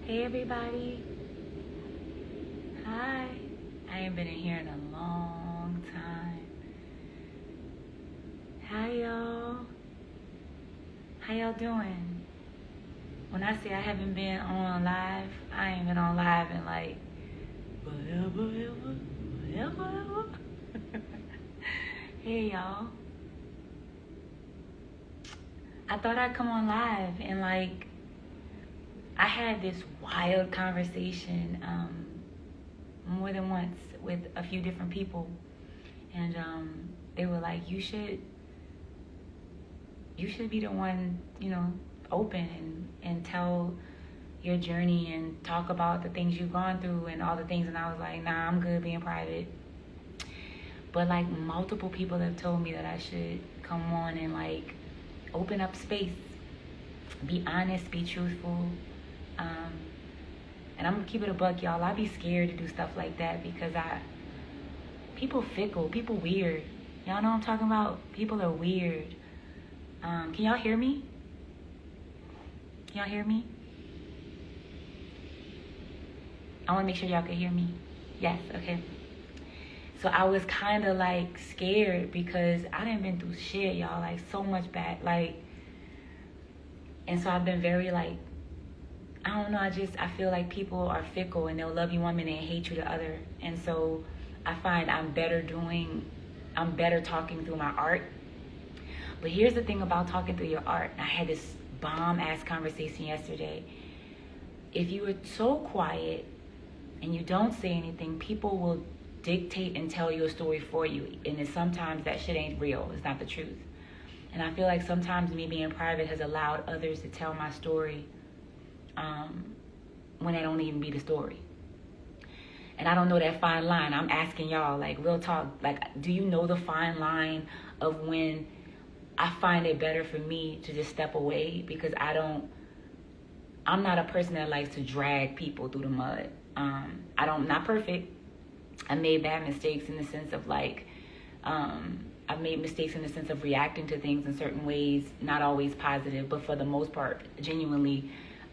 Hey everybody. Hi. I ain't been in here in a long time. Hi y'all. How y'all doing? When I say I haven't been on live, I ain't been on live in like forever. Hey y'all. I thought I'd come on live and like I had this wild conversation more than once with a few different people, and they were like, you should be the one, open and tell your journey and talk about the things you've gone through and all the things. And I was like, nah, I'm good being private. But like multiple people have told me that I should come on and like open up space, be honest, be truthful. And I'm gonna keep it a buck, y'all. I be scared to do stuff like that because people fickle, people weird. Y'all know what I'm talking about? People are weird. Can y'all hear me? Can y'all hear me? I wanna make sure y'all can hear me. Yes, okay. So I was kind of like scared because I done been through shit, y'all, like so much bad, like, and so I've been very like, I don't know, I feel like people are fickle and they'll love you one minute and hate you the other. And so I find I'm better talking through my art. But here's the thing about talking through your art. I had this bomb ass conversation yesterday. If you are so quiet and you don't say anything, people will dictate and tell you a story for you. And then sometimes that shit ain't real. It's not the truth. And I feel like sometimes me being private has allowed others to tell my story when that don't even be the story. And I don't know that fine line. I'm asking y'all, like, real talk, like, do you know the fine line of when I find it better for me to just step away because I'm not a person that likes to drag people through the mud. Not perfect. I made bad mistakes in the sense of like, I've made mistakes in the sense of reacting to things in certain ways, not always positive, but for the most part, genuinely,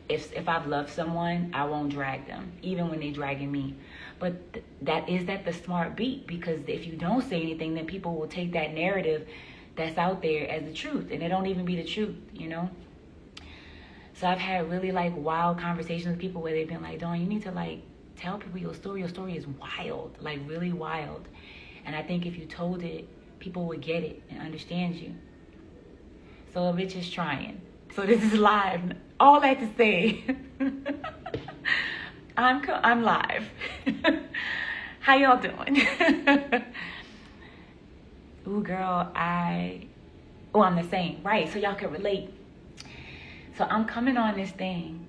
if I've loved someone, I won't drag them, even when they're dragging me. But that the smart beat, because if you don't say anything, then people will take that narrative that's out there as the truth, and it don't even be the truth, So I've had really like wild conversations with people where they've been like, Dawn, you need to like tell people your story. Your story is wild, like really wild. And I think if you told it, people would get it and understand you. So a bitch is trying. So this is live. All that to say, I'm live. How y'all doing? Ooh, girl, I'm the same, right? So y'all can relate. So I'm coming on this thing.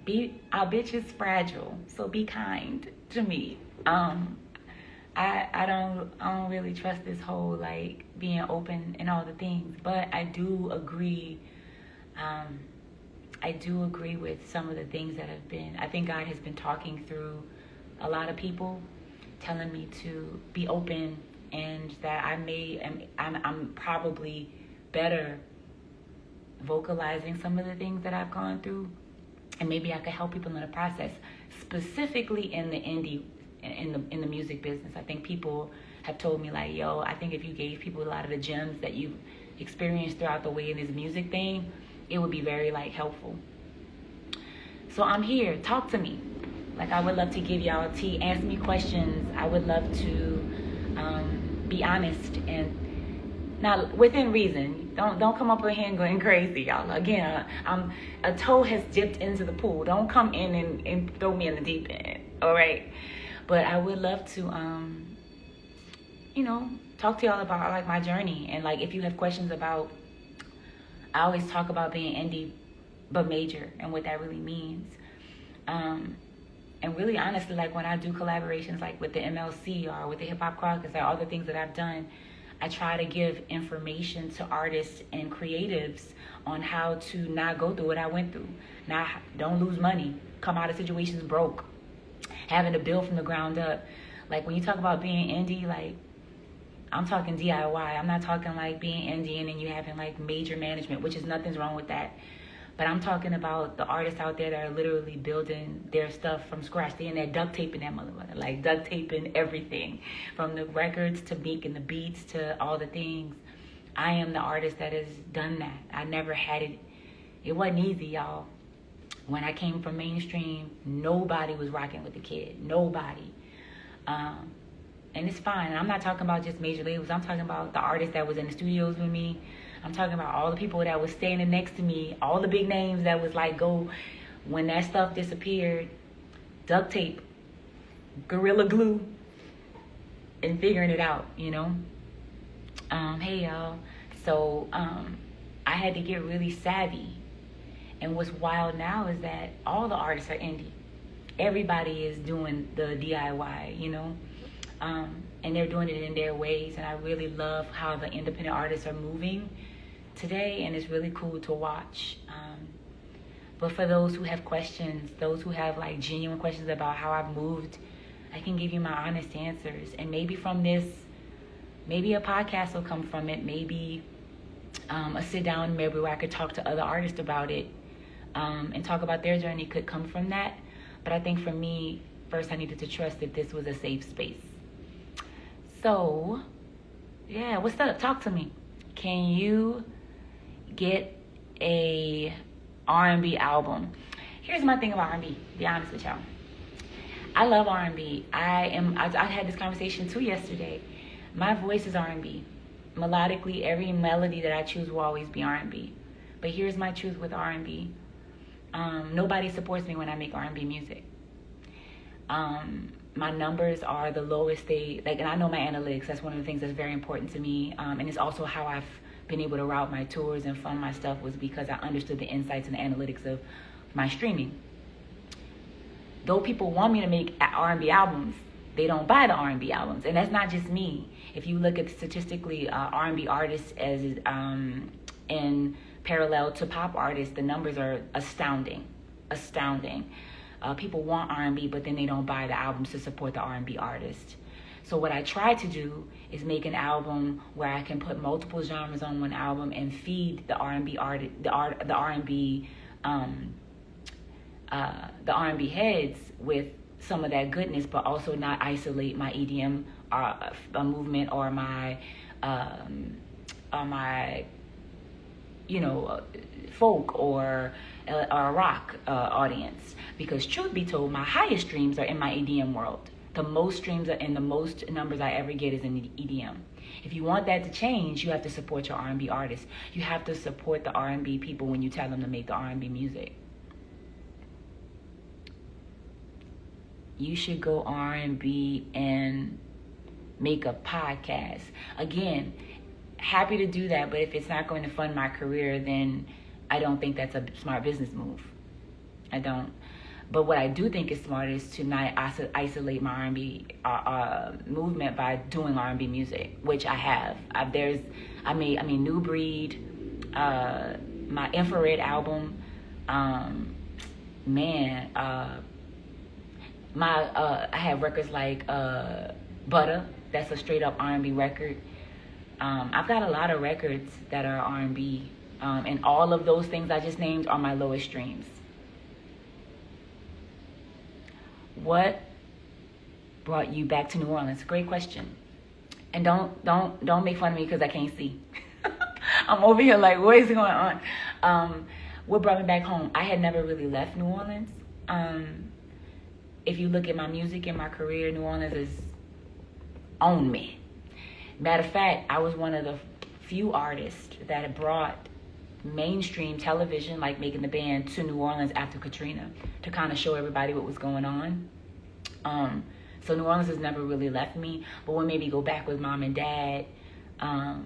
Our bitch is fragile, so be kind to me. I don't really trust this whole like being open and all the things, but I do agree. I do agree with some of the things that I think God has been talking through a lot of people, telling me to be open, and that I'm probably better vocalizing some of the things that I've gone through, and maybe I could help people in the process, specifically in the indie, in the music business. I think people have told me like, yo, I think if you gave people a lot of the gems that you've experienced throughout the way in this music thing, it would be very like helpful. So I'm here. Talk to me. Like, I would love to give y'all tea, ask me questions. I would love to be honest and not within reason. Don't come up in here and going crazy, y'all. Again, a toe has dipped into the pool. Don't come in and throw me in the deep end. All right. But I would love to talk to y'all about like my journey, and like if you have questions about, I always talk about being indie but major and what that really means. And really honestly, like when I do collaborations like with the MLC or with the Hip Hop Caucus, like all the things that I've done, I try to give information to artists and creatives on how to not go through what I went through. Don't lose money, come out of situations broke, having to build from the ground up. Like when you talk about being indie, like I'm talking DIY. I'm not talking like being indie and then you having like major management, which is nothing's wrong with that. But I'm talking about the artists out there that are literally building their stuff from scratch. They're in there duct taping that motherfucker, like duct taping everything, from the records to making the beats to all the things. I am the artist that has done that. I never had it. It wasn't easy, y'all. When I came from mainstream, nobody was rocking with the kid. Nobody. And it's fine. I'm not talking about just major labels. I'm talking about the artists that was in the studios with me. I'm talking about all the people that was standing next to me, all the big names that was like, go, when that stuff disappeared, duct tape, Gorilla Glue, and figuring it out, you know? Hey, y'all. So I had to get really savvy. And what's wild now is that all the artists are indie. Everybody is doing the DIY, you know? And they're doing it in their ways. And I really love how the independent artists are moving today, and it's really cool to watch. But for those who have questions, those who have like genuine questions about how I've moved, I can give you my honest answers. And maybe from this, maybe a podcast will come from it. Maybe a sit down maybe where I could talk to other artists about it, and talk about their journey could come from that. But I think for me, first I needed to trust that this was a safe space. So, yeah, what's up? Talk to me. Can you get a R&B album? Here's my thing about R&B, to be honest with y'all. I love R&B. I had this conversation too yesterday. My voice is R&B. Melodically, every melody that I choose will always be R&B. But here's my truth with R&B. Nobody supports me when I make R&B music. My numbers are the lowest and I know my analytics. That's one of the things that's very important to me. And it's also how I've been able to route my tours and fund my stuff, was because I understood the insights and the analytics of my streaming. Though people want me to make R&B albums, they don't buy the R&B albums. And that's not just me. If you look at statistically, R&B artists as in parallel to pop artists, the numbers are astounding. People want R&B, but then they don't buy the albums to support the R&B artist. So what I try to do is make an album where I can put multiple genres on one album and feed the R&B heads with some of that goodness, but also not isolate my EDM movement or my folk or rock audience. Because truth be told, my highest streams are in my EDM world. The most streams and the most numbers I ever get is in EDM. If you want that to change, you have to support your R&B artists. You have to support the R&B people when you tell them to make the R&B music. You should go R&B and make a podcast. Again, happy to do that, but if it's not going to fund my career, then I don't think that's a smart business move. I don't. But what I do think is smart is to not isolate my R&B movement by doing R&B music, which I have. New Breed, my Infrared album, I have records like Butter. That's a straight up R&B record. I've got a lot of records that are R&B, and all of those things I just named are my lowest streams. What brought you back to New Orleans? Great question. And don't make fun of me because I can't see. I'm over here like, what is going on? What brought me back home? I had never really left New Orleans. If you look at my music and my career, New Orleans has owned me. Matter of fact, I was one of the few artists that had brought mainstream television, like Making the Band, to New Orleans after Katrina to kind of show everybody what was going on. So New Orleans has never really left me, but when maybe go back with mom and dad, I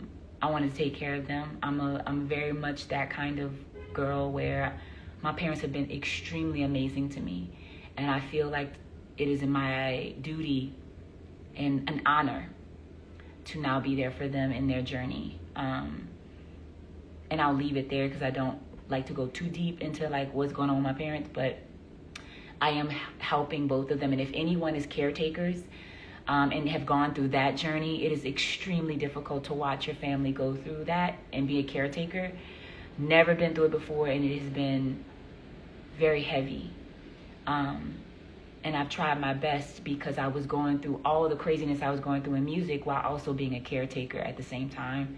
wanted to take care of them. I'm very much that kind of girl where my parents have been extremely amazing to me, and I feel like it is in my duty and an honor to now be there for them in their journey. And I'll leave it there because I don't like to go too deep into like what's going on with my parents, but I am helping both of them. And if anyone is caretakers and have gone through that journey, it is extremely difficult to watch your family go through that and be a caretaker. Never been through it before, and it has been very heavy. And I've tried my best because I was going through all the craziness I was going through in music while also being a caretaker at the same time.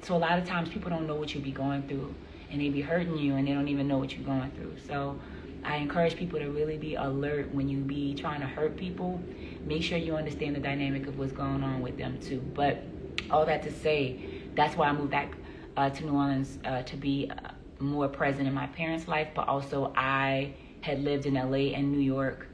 So a lot of times people don't know what you be going through, and they be hurting you, and they don't even know what you're going through. So I encourage people to really be alert when you be trying to hurt people. Make sure you understand the dynamic of what's going on with them too. But all that to say, that's why I moved back to New Orleans to be more present in my parents' life, but also I had lived in LA and New York,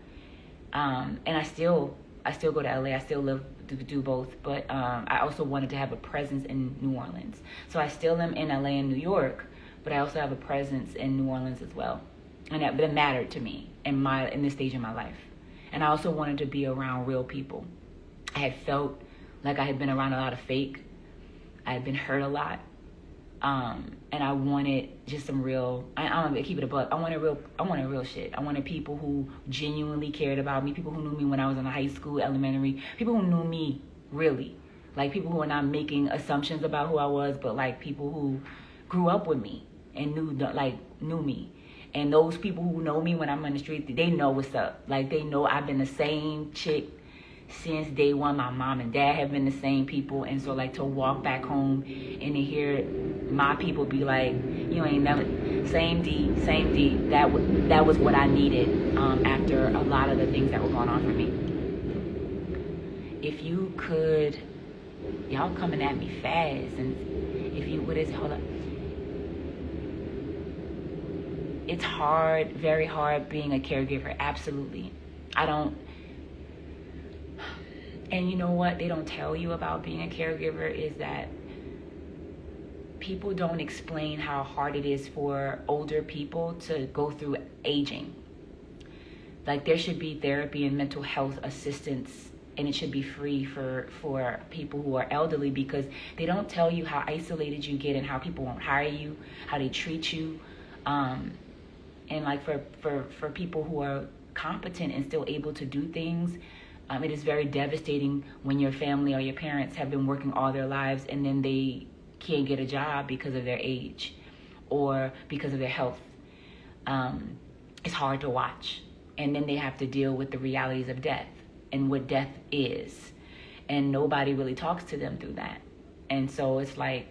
and I still go to LA. I still do both, but I also wanted to have a presence in New Orleans. So I still am in LA and New York, but I also have a presence in New Orleans as well, and that mattered to me in this stage of my life. And I also wanted to be around real people. I had felt like I had been around a lot of fake. I had been hurt a lot. And I wanted just some real, I'm gonna keep it a buck. I wanted real shit. I wanted people who genuinely cared about me, people who knew me when I was in high school, elementary, people who knew me really, like people who were not making assumptions about who I was, but like people who grew up with me and knew me. And those people who know me when I'm on the street, they know what's up. Like they know I've been the same chick since day one. My mom and dad have been the same people, and so like to walk back home and to hear my people be like, you ain't never, same D, that was what I needed after a lot of the things that were going on for me. If you could, y'all coming at me fast, and if you, what is it, hold up. It's hard, very hard being a caregiver, absolutely. And you know what they don't tell you about being a caregiver is that people don't explain how hard it is for older people to go through aging. Like there should be therapy and mental health assistance, and it should be free for people who are elderly, because they don't tell you how isolated you get and how people won't hire you, how they treat you. And like for people who are competent and still able to do things, it is very devastating when your family or your parents have been working all their lives and then they can't get a job because of their age or because of their health. It's hard to watch. And then they have to deal with the realities of death and what death is. And nobody really talks to them through that. And so it's like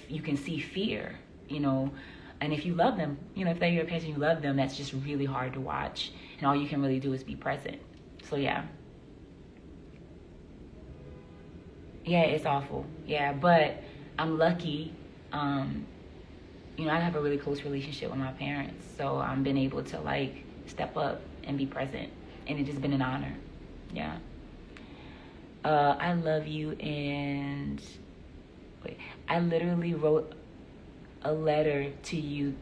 you can see fear, you know. And if you love them, you know, if they're your parents and you love them, that's just really hard to watch. And all you can really do is be present. So yeah. Yeah, it's awful. Yeah, but I'm lucky. You know, I have a really close relationship with my parents. So I've been able to like step up and be present. And it's just been an honor. Yeah. I love you, and wait, I literally wrote a letter to you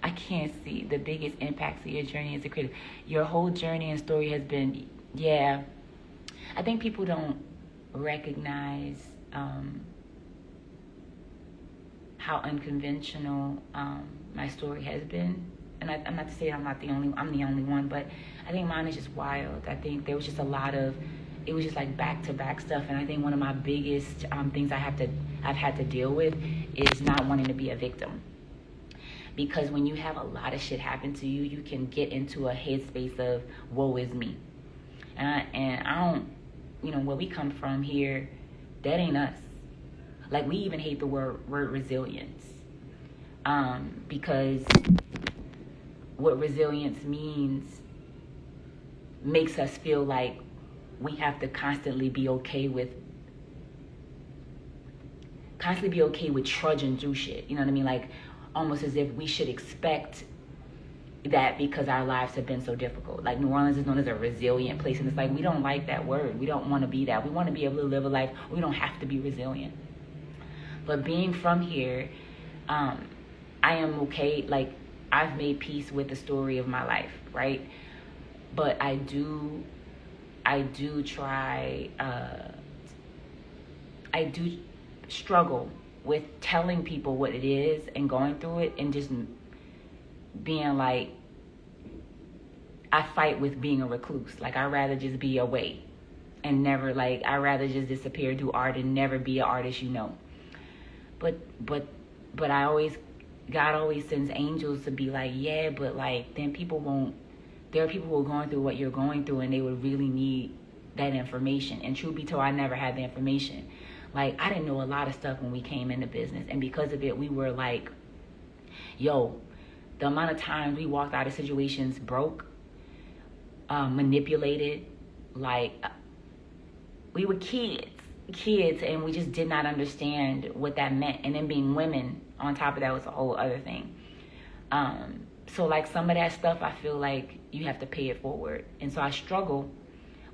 I can't see the biggest impacts of your journey as a creative. Your whole journey and story has been, I think people don't recognize how unconventional my story has been. And I'm not to say I'm the only one, but I think mine is just wild. I think there was just it was just like back-to-back stuff. And I think one of my biggest things I've had to deal with is not wanting to be a victim. Because when you have a lot of shit happen to you, you can get into a headspace of woe is me. And I don't, you know, where we come from here, that ain't us. Like, we even hate the word resilience. Because what resilience means makes us feel like we have to constantly be okay with trudging through shit. You know what I mean? Like, almost as if we should expect that because our lives have been so difficult. Like, New Orleans is known as a resilient place, and it's like, we don't like that word. We don't want to be that. We want to be able to live a life where we don't have to be resilient. But being from here, I am okay. Like, I've made peace with the story of my life, right? But I do struggle with telling people what it is and going through it, and just being like, I fight with being a recluse. Like, I'd rather just be away and never, like, I'd rather just disappear, do art, and never be an artist, But I always, God always sends angels to be like, yeah, but like, then there are people who are going through what you're going through, and they would really need that information. And truth be told, I never had the information. Like, I didn't know a lot of stuff when we came into business, and because of it, we were like, yo, the amount of times we walked out of situations broke, manipulated, like, we were kids, and we just did not understand what that meant. And then being women on top of that was a whole other thing. So like, some of that stuff, I feel like you have to pay it forward. And so I struggle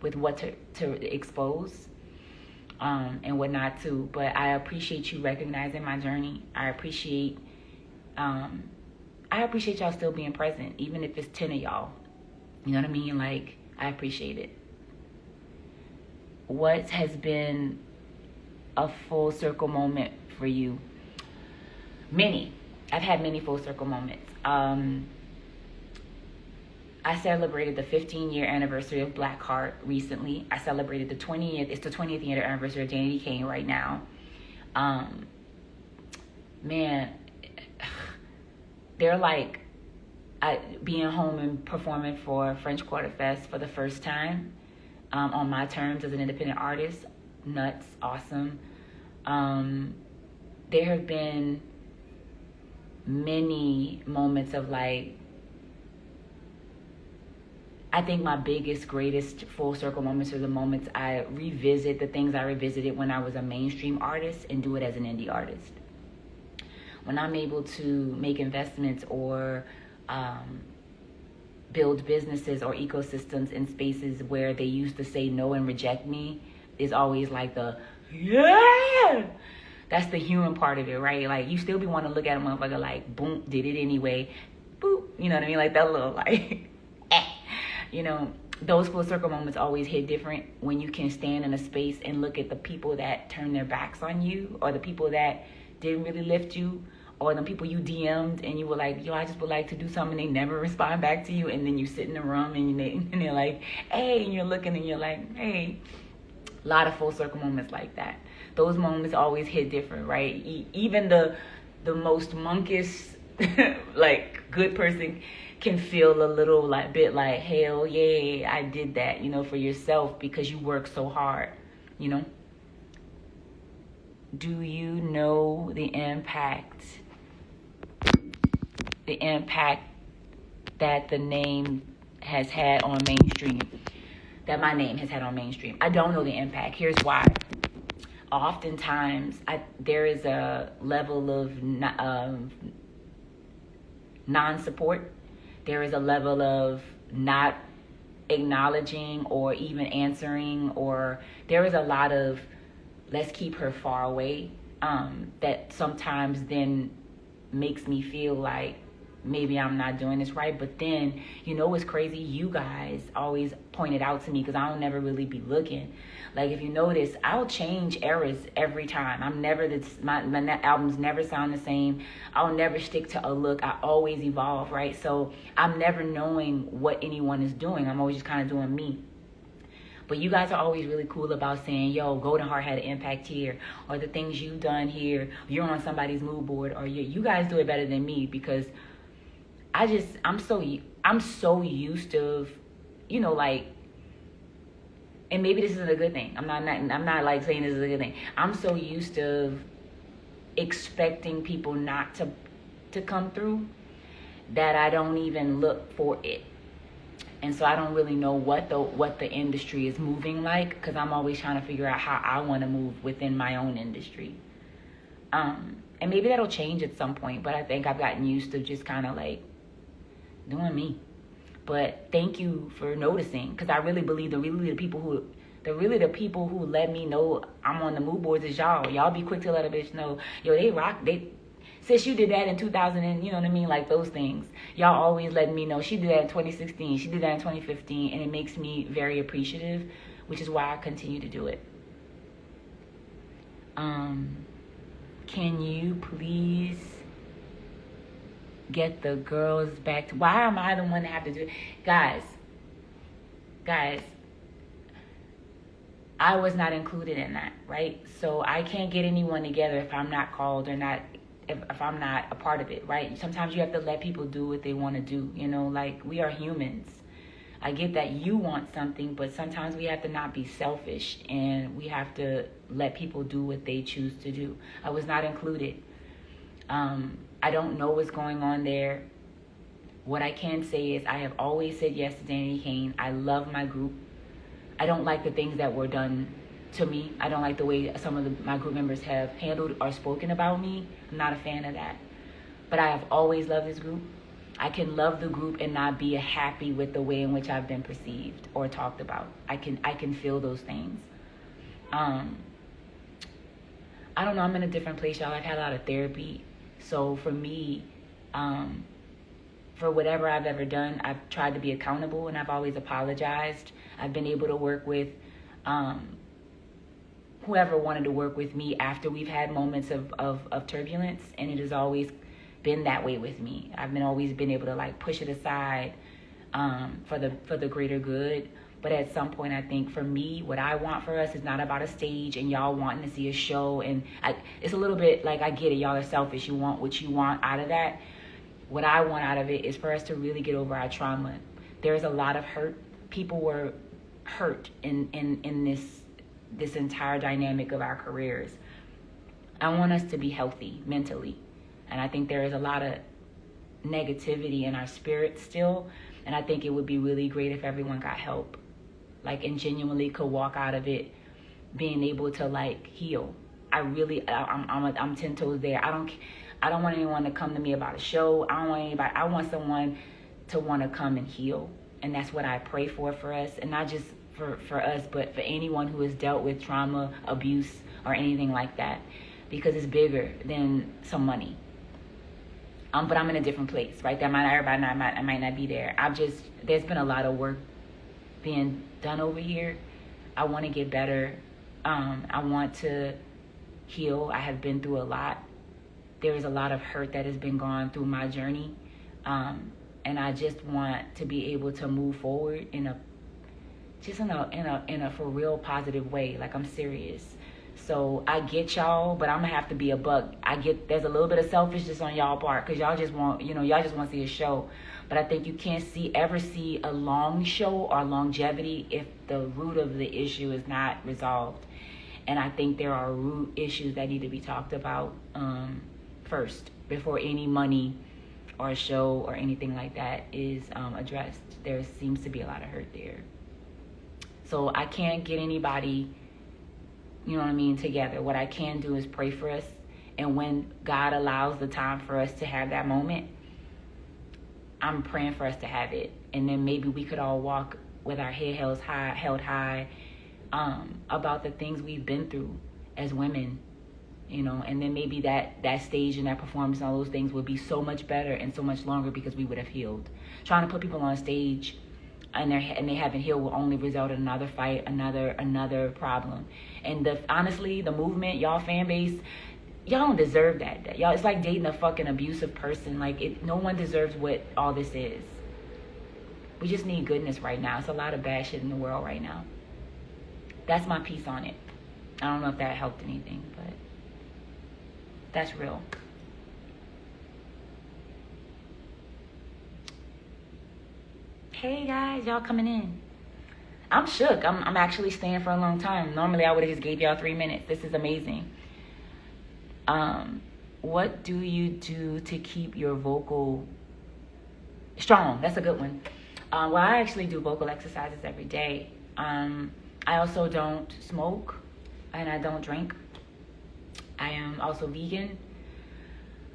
with what to expose, and what not to. But I appreciate you recognizing my journey. I appreciate y'all still being present, even if it's 10 of y'all. You know what I mean? Like, I appreciate it. What has been a full circle moment for you? Many. I've had many full circle moments. I celebrated the 15-year anniversary of Blackheart recently. I celebrated the 20th year anniversary of Danity Kane right now. Man, they're like, being home and performing for French Quarter Fest for the first time, on my terms as an independent artist. Nuts. Awesome. There have been many moments of like, I think my biggest, greatest full circle moments are the moments I revisit the things I revisited when I was a mainstream artist and do it as an indie artist. When I'm able to make investments or build businesses or ecosystems in spaces where they used to say no and reject me, is always like yeah! That's the human part of it, right? Like, you still be want to look at a motherfucker like, boom, did it anyway, boop, you know what I mean? Like, that little, like, those full circle moments always hit different when you can stand in a space and look at the people that turned their backs on you, or the people that didn't really lift you, or the people you DM'd and you were like, yo, I just would like to do something, they never respond back to you, and then you sit in the room and they're like, hey, and you're looking and you're like, hey. A lot of full circle moments like that. Those moments always hit different, right? Even the most monkish, like, good person can feel a little bit like, hell yeah, I did that, for yourself, because you work so hard, Do you know the impact that the name has had on mainstream? That my name has had on mainstream? I don't know the impact. Here's why. Oftentimes, there is a level of non-support. There is a level of not acknowledging or even answering, or there is a lot of let's keep her far away, that sometimes then makes me feel like maybe I'm not doing this right. But then, what's crazy? You guys always point it out to me, because I don't never really be looking. Like, if you notice, I'll change eras every time. I'm never my albums never sound the same. I'll never stick to a look. I always evolve, right? So I'm never knowing what anyone is doing. I'm always just kind of doing me. But you guys are always really cool about saying, yo, Golden Heart had an impact here, or the things you've done here, you're on somebody's mood board, or you guys do it better than me, because I'm so used to, like, and maybe this isn't a good thing. I'm not like saying this is a good thing. I'm so used to expecting people not to come through that I don't even look for it. And so I don't really know what the industry is moving like, because I'm always trying to figure out how I want to move within my own industry. And maybe that'll change at some point, but I think I've gotten used to just kind of like doing me. But thank you for noticing, because I really believe the people who let me know I'm on the mood boards is y'all. Y'all be quick to let a bitch know, yo, they rock. Since you did that in 2000, and you know what I mean, like those things. Y'all always letting me know she did that in 2016, she did that in 2015, and it makes me very appreciative, which is why I continue to do it. Can you please get the girls back to, why am I the one that have to do it? Guys, I was not included in that, right? So I can't get anyone together if I'm not called or not, if I'm not a part of it, right? Sometimes you have to let people do what they want to do, like we are humans. I get that you want something, but sometimes we have to not be selfish and we have to let people do what they choose to do. I was not included. I don't know what's going on there. What I can say is I have always said yes to Danny Kane. I love my group. I don't like the things that were done to me. I don't like the way some of my group members have handled or spoken about me. I'm not a fan of that. But I have always loved this group. I can love the group and not be happy with the way in which I've been perceived or talked about. I can feel those things. I don't know. I'm in a different place, y'all. I've had a lot of therapy. So for me, for whatever I've ever done, I've tried to be accountable and I've always apologized. I've been able to work with whoever wanted to work with me after we've had moments of turbulence, and it has always been that way with me. I've always been able to like push it aside for the greater good. But at some point, I think for me, what I want for us is not about a stage and y'all wanting to see a show. And it's a little bit like, I get it, y'all are selfish. You want what you want out of that. What I want out of it is for us to really get over our trauma. There's a lot of hurt. People were hurt in this entire dynamic of our careers. I want us to be healthy mentally. And I think there is a lot of negativity in our spirit still. And I think it would be really great if everyone got help. And genuinely could walk out of it being able to heal. I'm 10 toes there. I don't want anyone to come to me about a show. I want someone to want to come and heal. And that's what I pray for us. And not just for us, but for anyone who has dealt with trauma, abuse, or anything like that. Because it's bigger than some money. But I'm in a different place, right? I might not be there. There's been a lot of work being done over here. I want to get better. I want to heal. I have been through a lot. There is a lot of hurt that has been gone through my journey. And I just want to be able to move forward in a for real positive way. I'm serious. So I get y'all, but I'm gonna have to be a buck. There's a little bit of selfishness on y'all part because y'all just want to see a show. But I think you can't ever see a long show or longevity if the root of the issue is not resolved. And I think there are root issues that need to be talked about first before any money or a show or anything like that is addressed. There seems to be a lot of hurt there. So I can't get anybody, together. What I can do is pray for us. And when God allows the time for us to have that moment, I'm praying for us to have it. And then maybe we could all walk with our head held high about the things we've been through as women, and then maybe that stage and that performance and all those things would be so much better and so much longer because we would have healed. Trying to put people on stage and they haven't healed will only result in another fight, another problem. And honestly, the movement, y'all fan base, y'all don't deserve that. Y'all, it's like dating a fucking abusive person. No one deserves what all this is. We just need goodness right now. It's a lot of bad shit in the world right now. That's my piece on it. I don't know if that helped anything, but that's real. Hey guys, y'all coming in. I'm shook. I'm actually staying for a long time. Normally I would have just gave y'all 3 minutes. This is amazing. What do you do to keep your vocal strong? That's a good one. Well, I actually do vocal exercises every day. I also don't smoke and I don't drink. I am also vegan.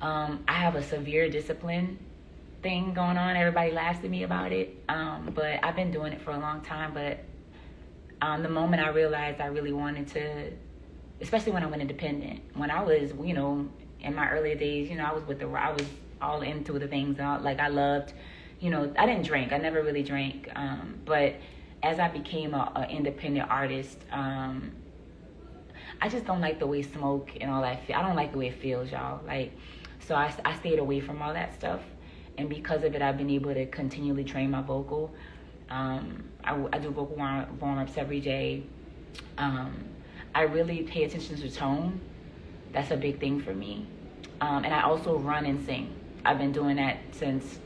I have a severe discipline thing going on. Everybody laughs at me about it. But I've been doing it for a long time. But the moment I realized I really wanted to, especially when I went independent, when I was, in my earlier days, I was all into the things. I loved, I didn't drink. I never really drank. But as I became an independent artist, I just don't like the way smoke and all that. I don't like the way it feels, y'all. So I stayed away from all that stuff. And because of it, I've been able to continually train my vocal. I do vocal warm-ups every day. I really pay attention to tone. That's a big thing for me. And I also run and sing. I've been doing that since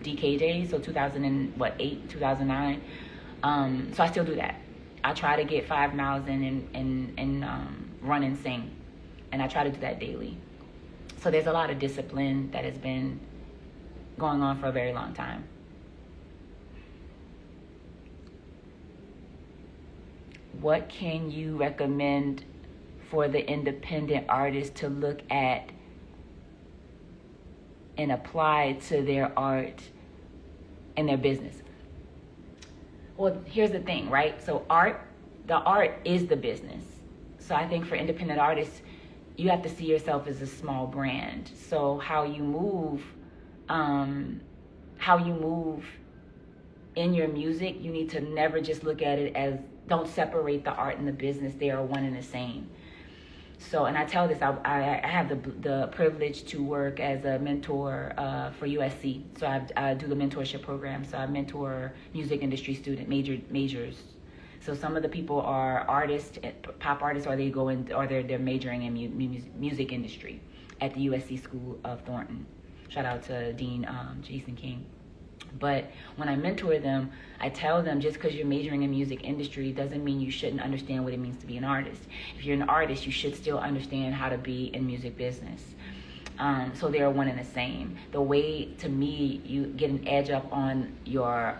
DK days, so 2008, 2009. So I still do that. I try to get 5 miles in and run and sing. And I try to do that daily. So there's a lot of discipline that has been going on for a very long time. What can you recommend for the independent artist to look at and apply to their art and their business? Well, here's the thing, right? So the art is the business. So I think for independent artists, you have to see yourself as a small brand. So how you move in your music, you need to never just look at it as, don't separate the art and the business. They are one and the same. So, and I tell this, I have the privilege to work as a mentor for USC. So I do the mentorship program. So I mentor music industry student majors. So some of the people are artists, pop artists, or they're majoring in music industry at the USC School of Thornton. Shout out to Dean Jason King. But when I mentor them, I tell them just because you're majoring in music industry doesn't mean you shouldn't understand what it means to be an artist. If you're an artist, you should still understand how to be in music business. So they are one and the same. The way, to me, you get an edge up on your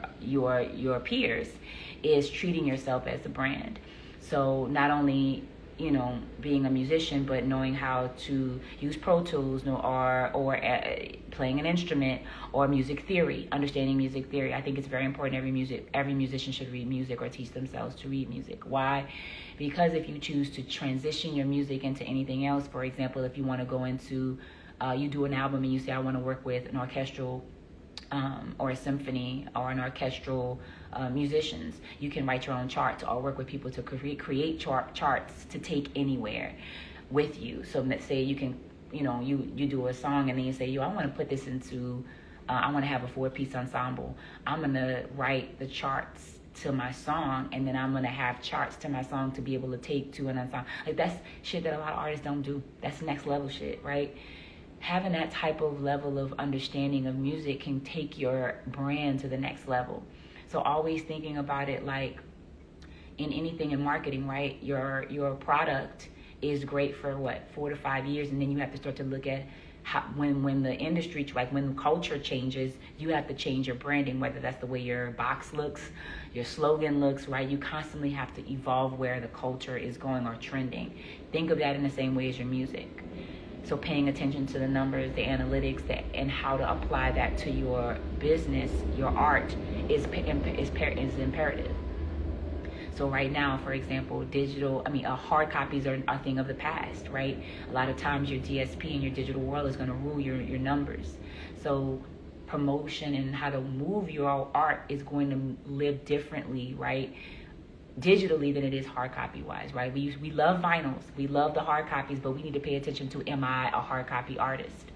peers is treating yourself as a brand. So not only being a musician, but knowing how to use Pro Tools, or playing an instrument, or music theory, understanding music theory. I think it's very important. Every musician should read music or teach themselves to read music. Why? Because if you choose to transition your music into anything else, for example, if you want to go into, you do an album and you say, I want to work with an orchestral or a symphony or an orchestral musicians, you can write your own charts or work with people to create charts to take anywhere with you. So let's say you can, you do a song and then you say, I want to put this into, I want to have a 4-piece ensemble. I'm going to write the charts to my song, and then I'm going to have charts to my song to be able to take to an ensemble. Like, that's shit that a lot of artists don't do. That's next level shit, right? Having that type of level of understanding of music can take your brand to the next level. So always thinking about it like in anything in marketing, right? Your product is great for 4 to 5 years, and then you have to start to look at how, when the industry, like when culture changes, you have to change your branding, whether that's the way your box looks, your slogan looks, right? You constantly have to evolve where the culture is going or trending. Think of that in the same way as your music. So paying attention to the numbers, the analytics, and how to apply that to your business, your art, is imperative. So right now, for example, hard copies are a thing of the past, right? A lot of times your DSP in your digital world is going to rule your numbers. So promotion and how to move your art is going to live differently, right? Digitally than it is hard copy wise, right? We love vinyls, we love the hard copies, but we need to pay attention to, am I a hard copy artist?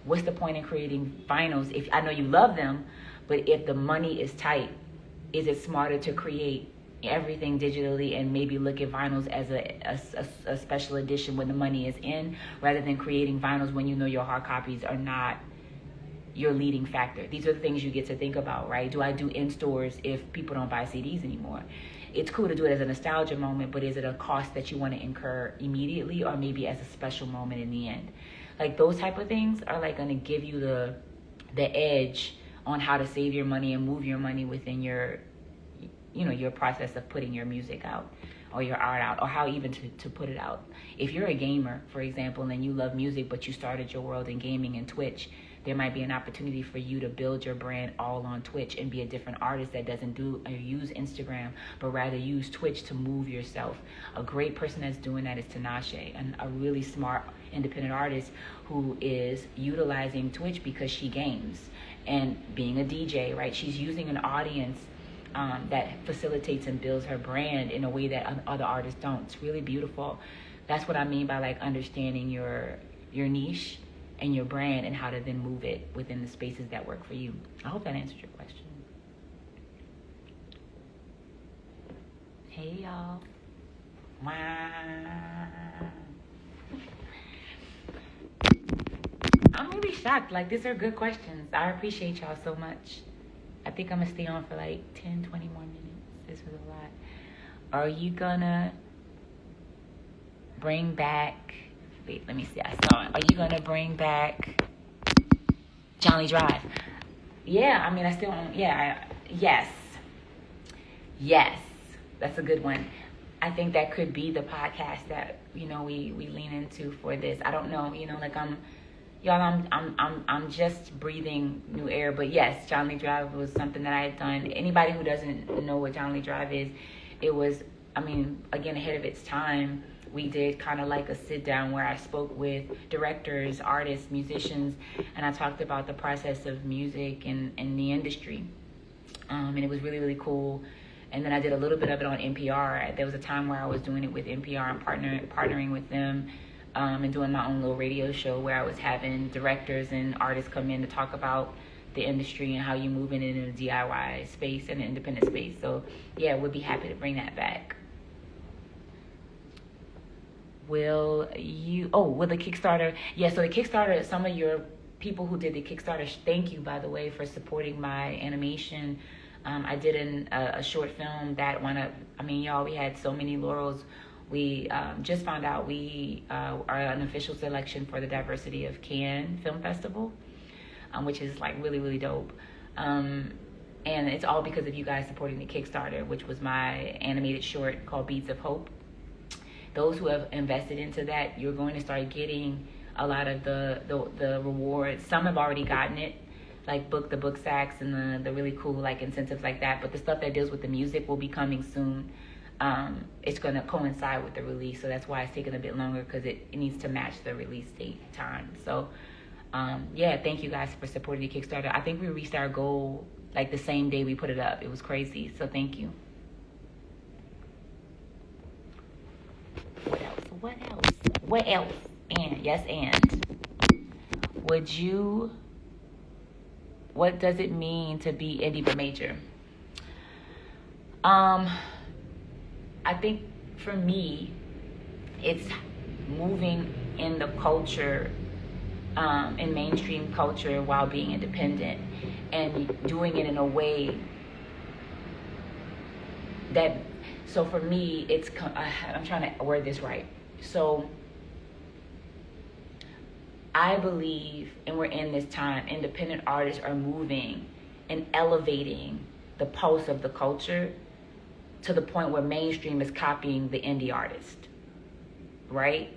What's the point in creating vinyls? If I know you love them, but if the money is tight, is it smarter to create everything digitally and maybe look at vinyls as a special edition when the money is in, rather than creating vinyls when you know your hard copies are not your leading factor? These are the things you get to think about, right? Do I do in stores if people don't buy CDs anymore? It's cool to do it as a nostalgia moment, but is it a cost that you want to incur immediately, or maybe as a special moment in the end? Like, those type of things are like going to give you the edge on how to save your money and move your money within your process of putting your music out or your art out, or how even to put it out. If you're a gamer, for example, and you love music, but you started your world in gaming and Twitch, there might be an opportunity for you to build your brand all on Twitch and be a different artist that doesn't do or use Instagram, but rather use Twitch to move yourself. A great person that's doing that is Tinashe, and a really smart independent artist who is utilizing Twitch because she games and being a DJ, right? She's using an audience that facilitates and builds her brand in a way that other artists don't. It's really beautiful. That's what I mean by like understanding your niche and your brand, and how to then move it within the spaces that work for you. I hope that answered your question. Hey y'all. I'm really shocked. Like, these are good questions. I appreciate y'all so much. I think I'm going to stay on for like 10, 20 more minutes. This was a lot. Are you going to bring back... Wait, let me see. I saw it. Are you going to bring back John Lee Drive? Yeah, I mean, I still... Yes. Yes. That's a good one. I think that could be the podcast that, we lean into for this. I don't know, like I'm just breathing new air. But yes, John Lee Drive was something that I had done. Anybody who doesn't know what John Lee Drive is, it was, again, ahead of its time. We did kind of like a sit down where I spoke with directors, artists, musicians, and I talked about the process of music and the industry. And it was really, really cool. And then I did a little bit of it on NPR. There was a time where I was doing it with NPR and partnering with them, and doing my own little radio show where I was having directors and artists come in to talk about the industry and how you move in a DIY space and an independent space. So yeah, we'd be happy to bring that back. Will the Kickstarter? Yeah, so the Kickstarter, some of your people who did the Kickstarter, thank you, by the way, for supporting my animation. I did a short film that wound up, y'all, we had so many laurels. We just found out we are an official selection for the Diversity of Cannes Film Festival, which is like really, really dope. And it's all because of you guys supporting the Kickstarter, which was my animated short called Beads of Hope. Those who have invested into that, you're going to start getting a lot of the rewards. Some have already gotten it, like the book sacks and the really cool like incentives like that. But the stuff that deals with the music will be coming soon. It's going to coincide with the release, so that's why it's taking a bit longer, because it needs to match the release date time. So thank you guys for supporting the Kickstarter. I think we reached our goal like the same day we put it up. It was crazy, so thank you. What else? And what does it mean to be indie but major? I think for me, it's moving in the culture, in mainstream culture, while being independent, and doing it in a way that, so for me, I'm trying to word this right. So I believe, and we're in this time, independent artists are moving and elevating the pulse of the culture to the point where mainstream is copying the indie artist, right?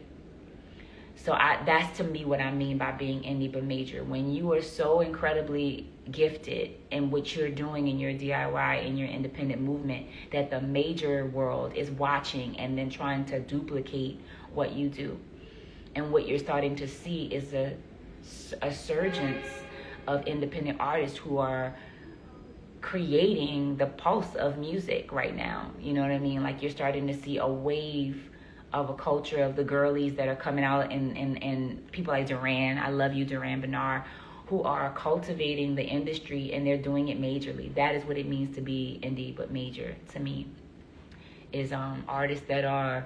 So that's to me what I mean by being indie but major. When you are so incredibly gifted in what you're doing in your DIY and your independent movement, that the major world is watching and then trying to duplicate what you do. And what you're starting to see is a surgence of independent artists who are creating the pulse of music right now. You know what I mean? Like, you're starting to see a wave of a culture of the girlies that are coming out, and people like Duran, I love you, Duran Bernard, who are cultivating the industry, and they're doing it majorly. That is what it means to be indie but major to me, is artists that are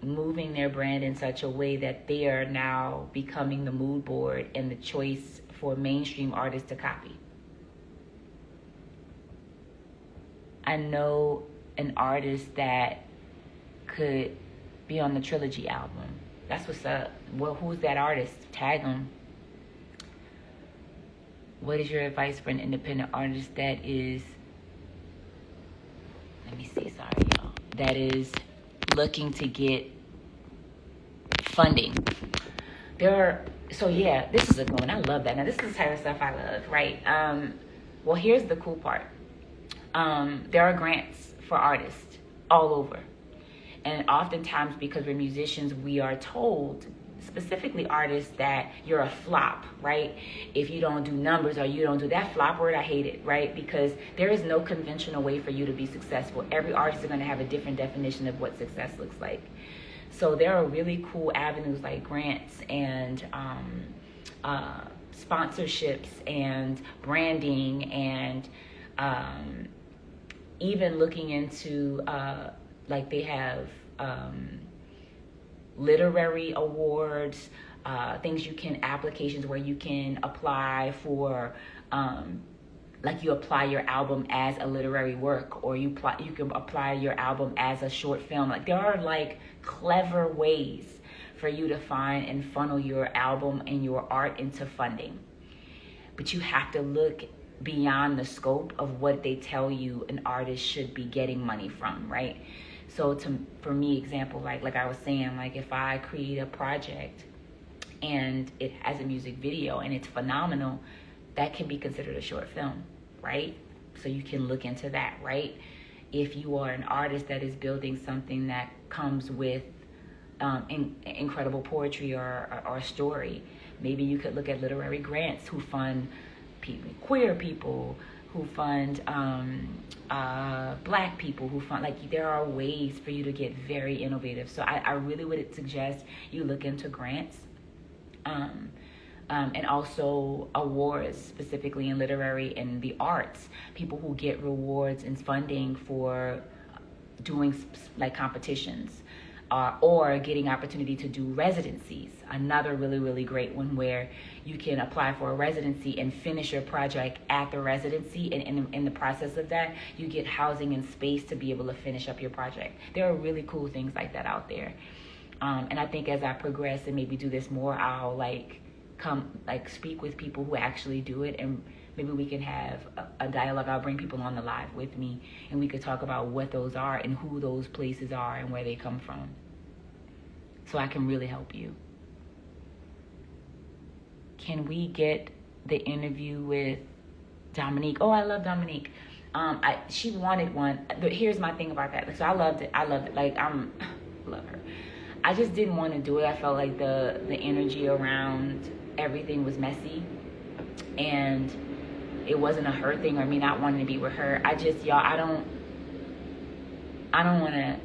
moving their brand in such a way that they are now becoming the mood board and the choice for mainstream artists to copy. I know an artist that could be on the Trilogy album. That's what's up. Well, who's that artist? Tag them. What is your advice for an independent artist that is, that is looking to get funding? This is a good one. I love that. Now, this is the type of stuff I love, right? Well, here's the cool part. There are grants for artists all over. And oftentimes, because we're musicians, we are told, specifically artists, that you're a flop, right? If you don't do numbers, or you don't do that flop word, I hate it, right? Because there is no conventional way for you to be successful. Every artist is going to have a different definition of what success looks like. So there are really cool avenues like grants and sponsorships and branding, and even looking into like they have literary awards, applications where you can apply for, like you apply your album as a literary work, or you can apply your album as a short film. Like there are like clever ways for you to find and funnel your album and your art into funding. But you have to look beyond the scope of what they tell you an artist should be getting money from, right? So for me, example, like I was saying, like if I create a project and it has a music video and it's phenomenal, that can be considered a short film, right? So you can look into that, right? If you are an artist that is building something that comes with incredible poetry or a story, maybe you could look at literary grants who fund queer people, who fund black people, who fund, like there are ways for you to get very innovative. So I really would suggest you look into grants. And also awards, specifically in literary and the arts, people who get rewards and funding for doing like competitions, or getting opportunity to do residencies. Another really, really great one where you can apply for a residency and finish your project at the residency, and in the process of that, you get housing and space to be able to finish up your project. There are really cool things like that out there. And I think as I progress and maybe do this more, I'll speak with people who actually do it, and maybe we can have a dialogue. I'll bring people on the live with me, and we could talk about what those are and who those places are and where they come from, so I can really help you. Can we get the interview with Dominique? Oh, I love Dominique. She wanted one. Here's my thing about that. So I loved it. Like love her. I just didn't want to do it. I felt like the energy around everything was messy, and it wasn't a her thing or me not wanting to be with her. I don't want to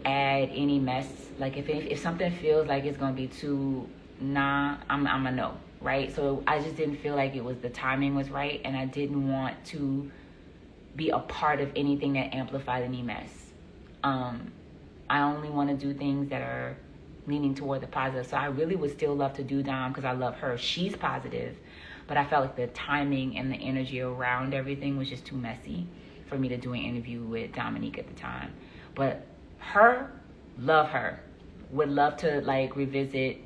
add any mess. Like if something feels like it's gonna be too I'm a no, right? So I just didn't feel like the timing was right, and I didn't want to be a part of anything that amplified any mess. I only want to do things that are leaning toward the positive. So I really would still love to do Dom because I love her. She's positive, but I felt like the timing and the energy around everything was just too messy for me to do an interview with Dominique at the time. But love her. Would love to like revisit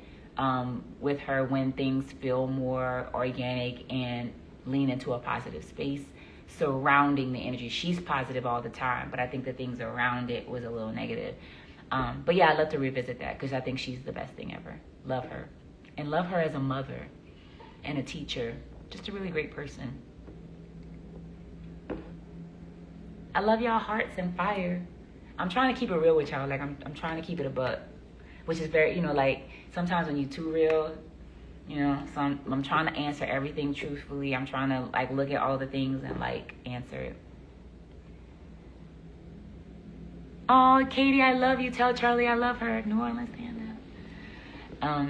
with her when things feel more organic and lean into a positive space surrounding the energy. She's positive all the time, but I think the things around it was a little negative. But yeah, I'd love to revisit that because I think she's the best thing ever. Love her. And love her as a mother and a teacher. Just a really great person. I love y'all hearts and fire. I'm trying to keep it real with y'all. Like I'm trying to keep it a buck, which is very, like sometimes when you're too real, so I'm trying to answer everything truthfully. I'm trying to like look at all the things and like answer it. Oh, Katie, I love you. Tell Charlie I love her. New Orleans, stand up.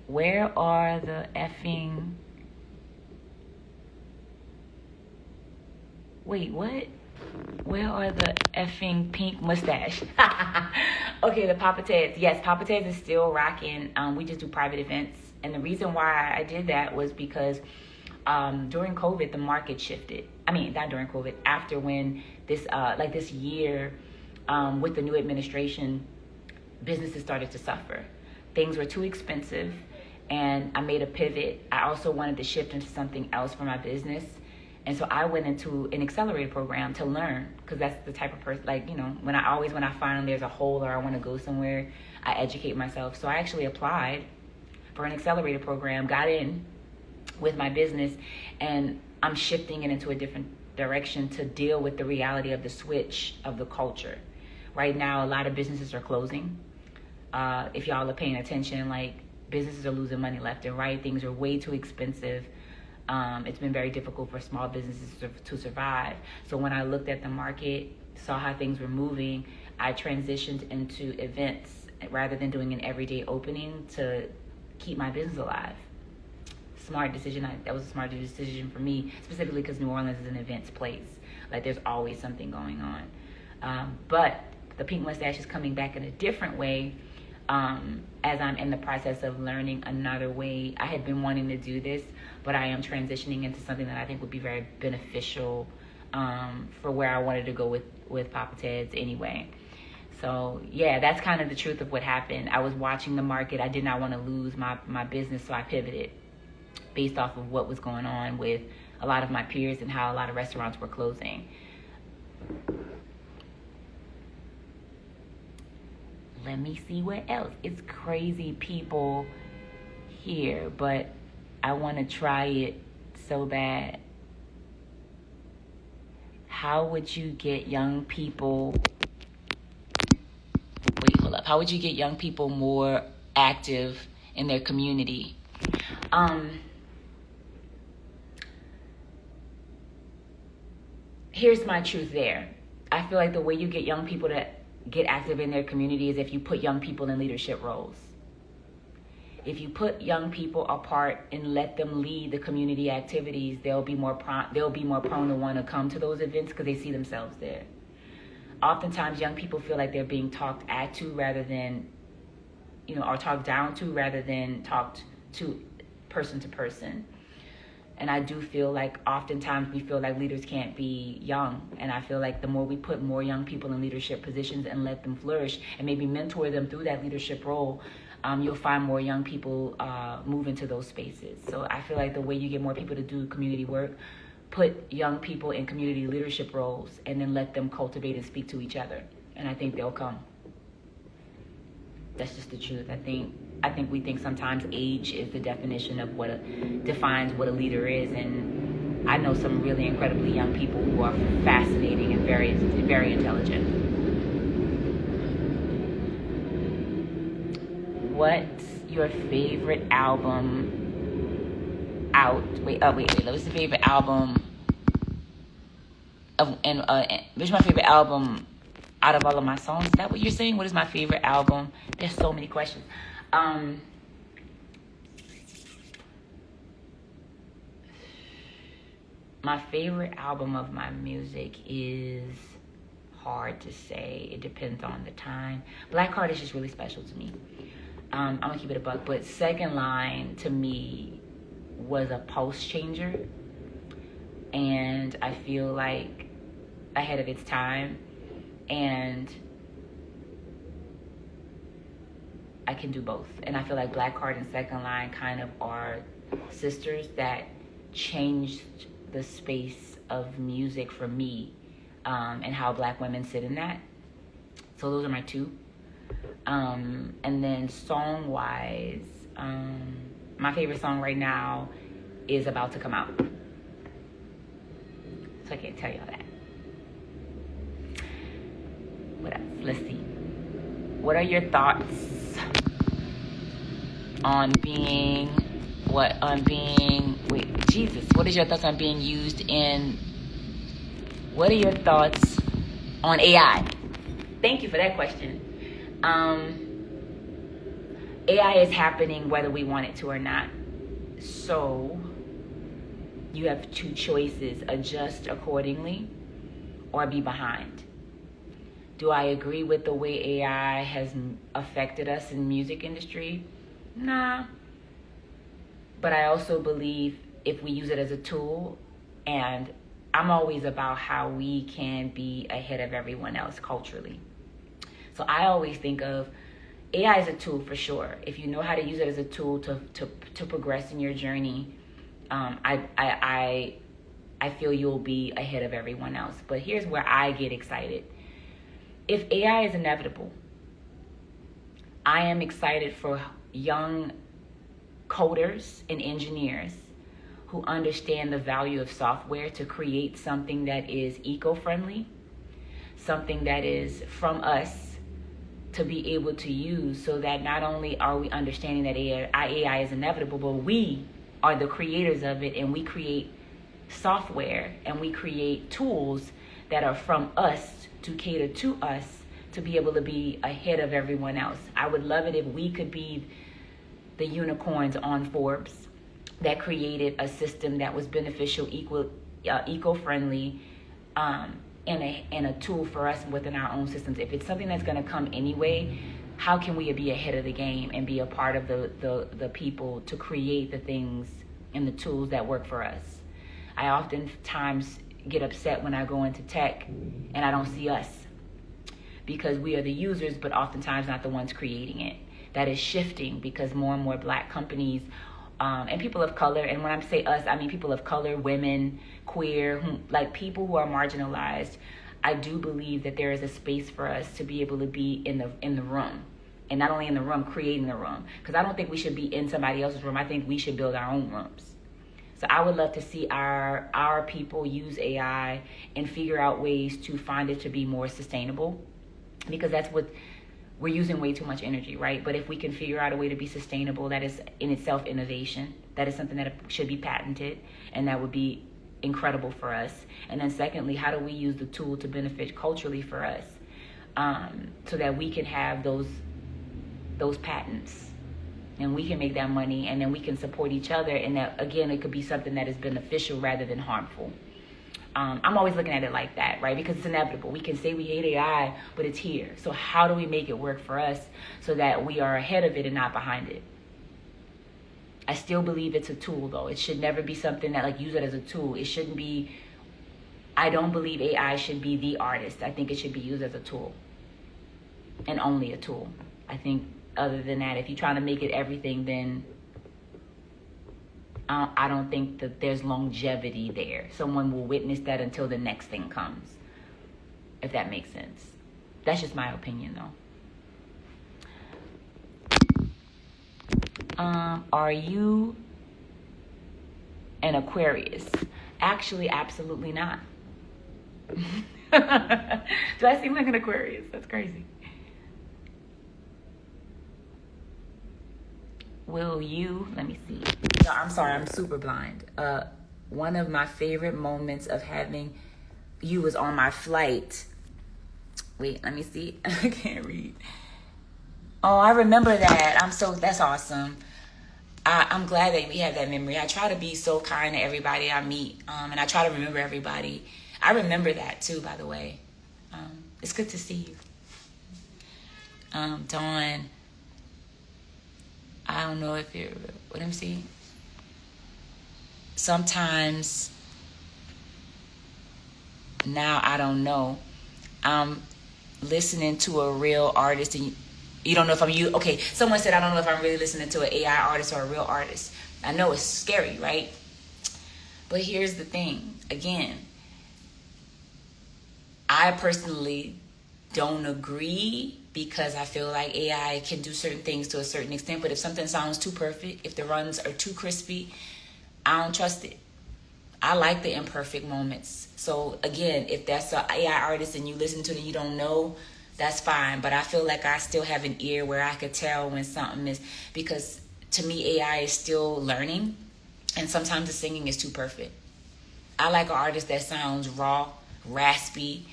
Where are the effing... Wait, what? Where are the effing pink mustache? Okay, the Papa Ted's. Yes, Papa Ted's is still rocking. We just do private events. And the reason why I did that was because during COVID, the market shifted. I mean, not during COVID. After when this year... with the new administration, businesses started to suffer. Things were too expensive, and I made a pivot. I also wanted to shift into something else for my business, and so I went into an accelerator program to learn, because that's the type of person, when I find there's a hole or I want to go somewhere, I educate myself. So I actually applied for an accelerator program, got in with my business, and I'm shifting it into a different direction to deal with the reality of the switch of the culture. Right now, a lot of businesses are closing. If y'all are paying attention, like businesses are losing money left and right. Things are way too expensive. It's been very difficult for small businesses to survive. So when I looked at the market, saw how things were moving, I transitioned into events rather than doing an everyday opening to keep my business alive. Smart decision. That was a smart decision for me, specifically because New Orleans is an events place. Like there's always something going on. But the pink mustache is coming back in a different way, as I'm in the process of learning another way. I had been wanting to do this, but I am transitioning into something that I think would be very beneficial for where I wanted to go with Papa Ted's anyway. So yeah, that's kind of the truth of what happened. I was watching the market. I did not want to lose my business, so I pivoted based off of what was going on with a lot of my peers and how a lot of restaurants were closing. Let me see what else. It's crazy people here, but I want to try it so bad. How would you get young people... Wait, hold up. How would you get young people more active in their community? Here's my truth there. I feel like the way you get young people to get active in their community is if you put young people in leadership roles. If you put young people apart and let them lead the community activities, they'll be more prone to want to come to those events because they see themselves there. Oftentimes, young people feel like they're being talked at to rather than, or talked down to rather than talked to person to person. And I do feel like oftentimes we feel like leaders can't be young. And I feel like the more we put more young people in leadership positions and let them flourish and maybe mentor them through that leadership role, you'll find more young people move into those spaces. So I feel like the way you get more people to do community work, put young people in community leadership roles and then let them cultivate and speak to each other. And I think they'll come. That's just the truth. I think we think sometimes age is the definition of defines what a leader is, and I know some really incredibly young people who are fascinating and very, very intelligent. What's your favorite album out? Wait. What's the favorite album? What's my favorite album out of all of my songs? Is that what you're saying? What is my favorite album? There's so many questions. My favorite album of my music is hard to say. It depends on the time. Black Heart is just really special to me. I'm gonna keep it a buck, but Second Line to me was a pulse changer, and I feel like ahead of its time, and I can do both. And I feel like Black Heart and Second Line kind of are sisters that changed the space of music for me, and how Black women sit in that. So those are my two. And then song-wise, my favorite song right now is about to come out. So I can't tell y'all that. What else? Let's see. What are your thoughts on being... What is your thoughts on being used in... What are your thoughts on AI? Thank you for that question. AI is happening whether we want it to or not. So you have two choices: adjust accordingly or be behind. Do I agree with the way AI has affected us in the music industry? Nah. But I also believe if we use it as a tool, and I'm always about how we can be ahead of everyone else culturally. So I always think of AI as a tool for sure. If you know how to use it as a tool to progress in your journey, I feel you'll be ahead of everyone else. But here's where I get excited. If AI is inevitable, I am excited for young coders and engineers who understand the value of software to create something that is eco-friendly, something that is from us, to be able to use, so that not only are we understanding that AI is inevitable, but we are the creators of it, and we create software and we create tools that are from us to cater to us to be able to be ahead of everyone else. I would love it if we could be the unicorns on Forbes that created a system that was beneficial, eco-friendly, and a tool for us within our own systems. If it's something that's going to come anyway, how can we be ahead of the game and be a part of the people to create the things and the tools that work for us? I oftentimes get upset when I go into tech and I don't see us, because we are the users, but oftentimes not the ones creating it. That is shifting because more and more Black companies and people of color, and when I say us, I mean people of color, women, queer, like people who are marginalized. I do believe that there is a space for us to be able to be in the room, and not only in the room, creating the room. Because I don't think we should be in somebody else's room. I think we should build our own rooms. So I would love to see our people use AI and figure out ways to find it to be more sustainable, because that's what we're using way too much energy, right? But if we can figure out a way to be sustainable, that is in itself innovation. That is something that should be patented, and that would be incredible for us. And then secondly, how do we use the tool to benefit culturally for us, so that we can have those patents and we can make that money, and then we can support each other, and that again, it could be something that is beneficial rather than harmful. I'm always looking at it like that, right? Because it's inevitable. We can say we hate AI, but it's here. So how do we make it work for us so that we are ahead of it and not behind it? I still believe it's a tool, though. It should never be something that, like, use it as a tool. It shouldn't be, I don't believe AI should be the artist. I think it should be used as a tool, and only a tool. I think other than that, if you're trying to make it everything, then I don't think that there's longevity there. Someone will witness that until the next thing comes, if that makes sense. That's just my opinion, though. Are you an Aquarius? Actually, absolutely not. Do I seem like an Aquarius? That's crazy. Will you, let me see. No, I'm sorry, I'm super blind. One of my favorite moments of having you was on my flight. Wait, let me see. I can't read. Oh, I remember that. That's awesome. I'm glad that we have that memory. I try to be so kind to everybody I meet, and I try to remember everybody. I remember that too, by the way. It's good to see you. Dawn. I don't know if you're, what I'm seeing. Sometimes, now I don't know. I'm listening to a real artist, and you don't know if I'm you. Okay, someone said I don't know if I'm really listening to an AI artist or a real artist. I know it's scary, right? But here's the thing. Again, I personally don't agree, because I feel like AI can do certain things to a certain extent. But if something sounds too perfect, if the runs are too crispy, I don't trust it. I like the imperfect moments. So again, if that's an AI artist and you listen to it and you don't know, that's fine. But I feel like I still have an ear where I could tell when something is, because to me, AI is still learning. And sometimes the singing is too perfect. I like an artist that sounds raw, raspy.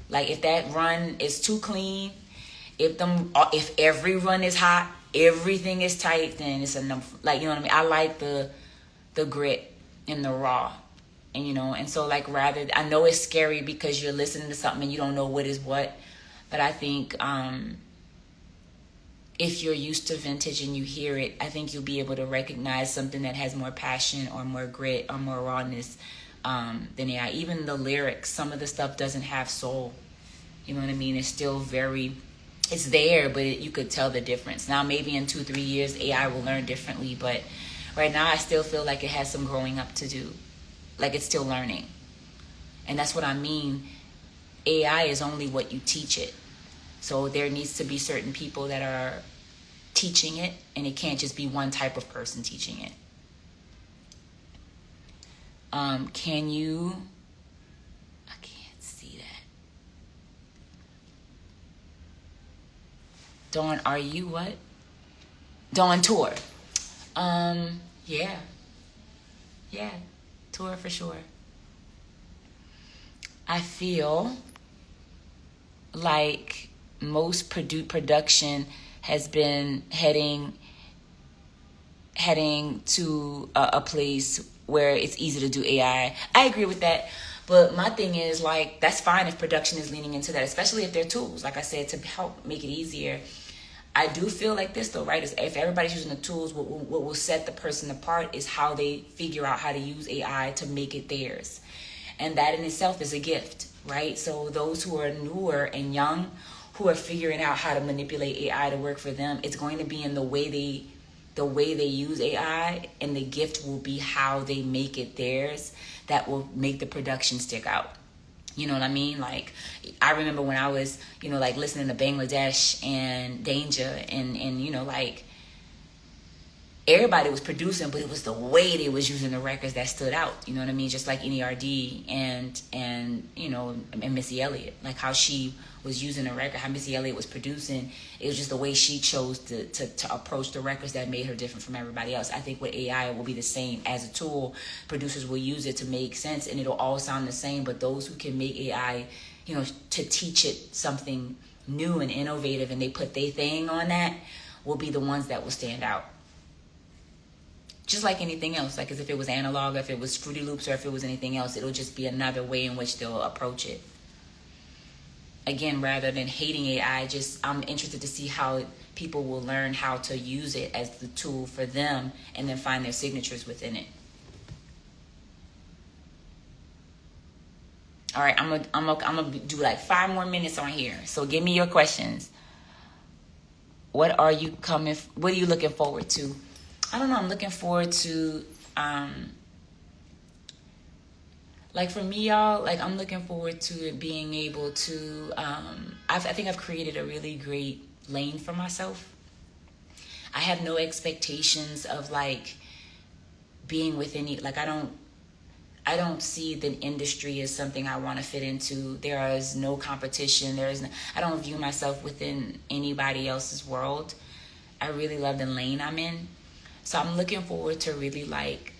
Like if that run is too clean, if every run is hot, everything is tight, then it's enough. Like, you know what I mean? I like the grit and the raw, and and so like, rather, I know it's scary because you're listening to something and you don't know what is what, but I think if you're used to vintage and you hear it, I think you'll be able to recognize something that has more passion or more grit or more rawness than AI. Even the lyrics, some of the stuff doesn't have soul. You know what I mean? It's still it's there, but you could tell the difference. Now, maybe in 2-3 years, AI will learn differently, but right now, I still feel like it has some growing up to do. Like it's still learning. And that's what I mean. AI is only what you teach it. So there needs to be certain people that are teaching it, and it can't just be one type of person teaching it. Can you... I can't see that. Dawn, are you what? Dawn, tour. Yeah, tour for sure. I feel like most production has been heading to a place where it's easy to do AI. I agree with that, But my thing is, like, that's fine if production is leaning into that, especially if they're tools, like I said, to help make it easier. I do feel like this though, right? Is if everybody's using the tools, what will set the person apart is how they figure out how to use AI to make it theirs. And that in itself is a gift, right? So those who are newer and young, who are figuring out how to manipulate AI to work for them, it's going to be in the way they use AI, and the gift will be how they make it theirs that will make the production stick out. You know what I mean? Like, I remember when I was, like listening to Bangladesh and Danger and like, everybody was producing, but it was the way they was using the records that stood out. You know what I mean? Just like NERD and Missy Elliott, like how she was using the record, how Missy Elliott was producing. It was just the way she chose to approach the records that made her different from everybody else. I think with AI, it will be the same. As a tool, producers will use it to make sense, and it'll all sound the same. But those who can make AI, to teach it something new and innovative, and they put their thing on that, will be the ones that will stand out. Just like anything else, like as if it was analog, if it was Fruity Loops, or if it was anything else, it'll just be another way in which they'll approach it. Again, rather than hating AI, I'm interested to see how people will learn how to use it as the tool for them, and then find their signatures within it. All right, I'm gonna do like 5 more minutes on here. So give me your questions. What are you looking forward to? I don't know. I'm looking forward to, like for me, y'all, like I'm looking forward to being able to, I think I've created a really great lane for myself. I have no expectations of like being with any, like I don't see the industry as something I want to fit into. There is no competition. I don't view myself within anybody else's world. I really love the lane I'm in. So I'm looking forward to really like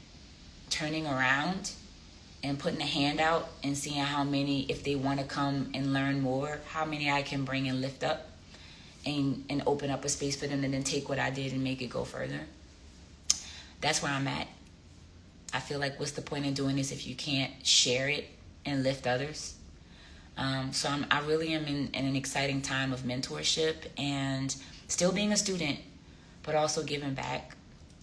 turning around and putting a hand out and seeing how many, if they want to come and learn more, how many I can bring and lift up and open up a space for them, and then take what I did and make it go further. That's where I'm at. I feel like, what's the point in doing this if you can't share it and lift others? So I really am in an exciting time of mentorship and still being a student, but also giving back.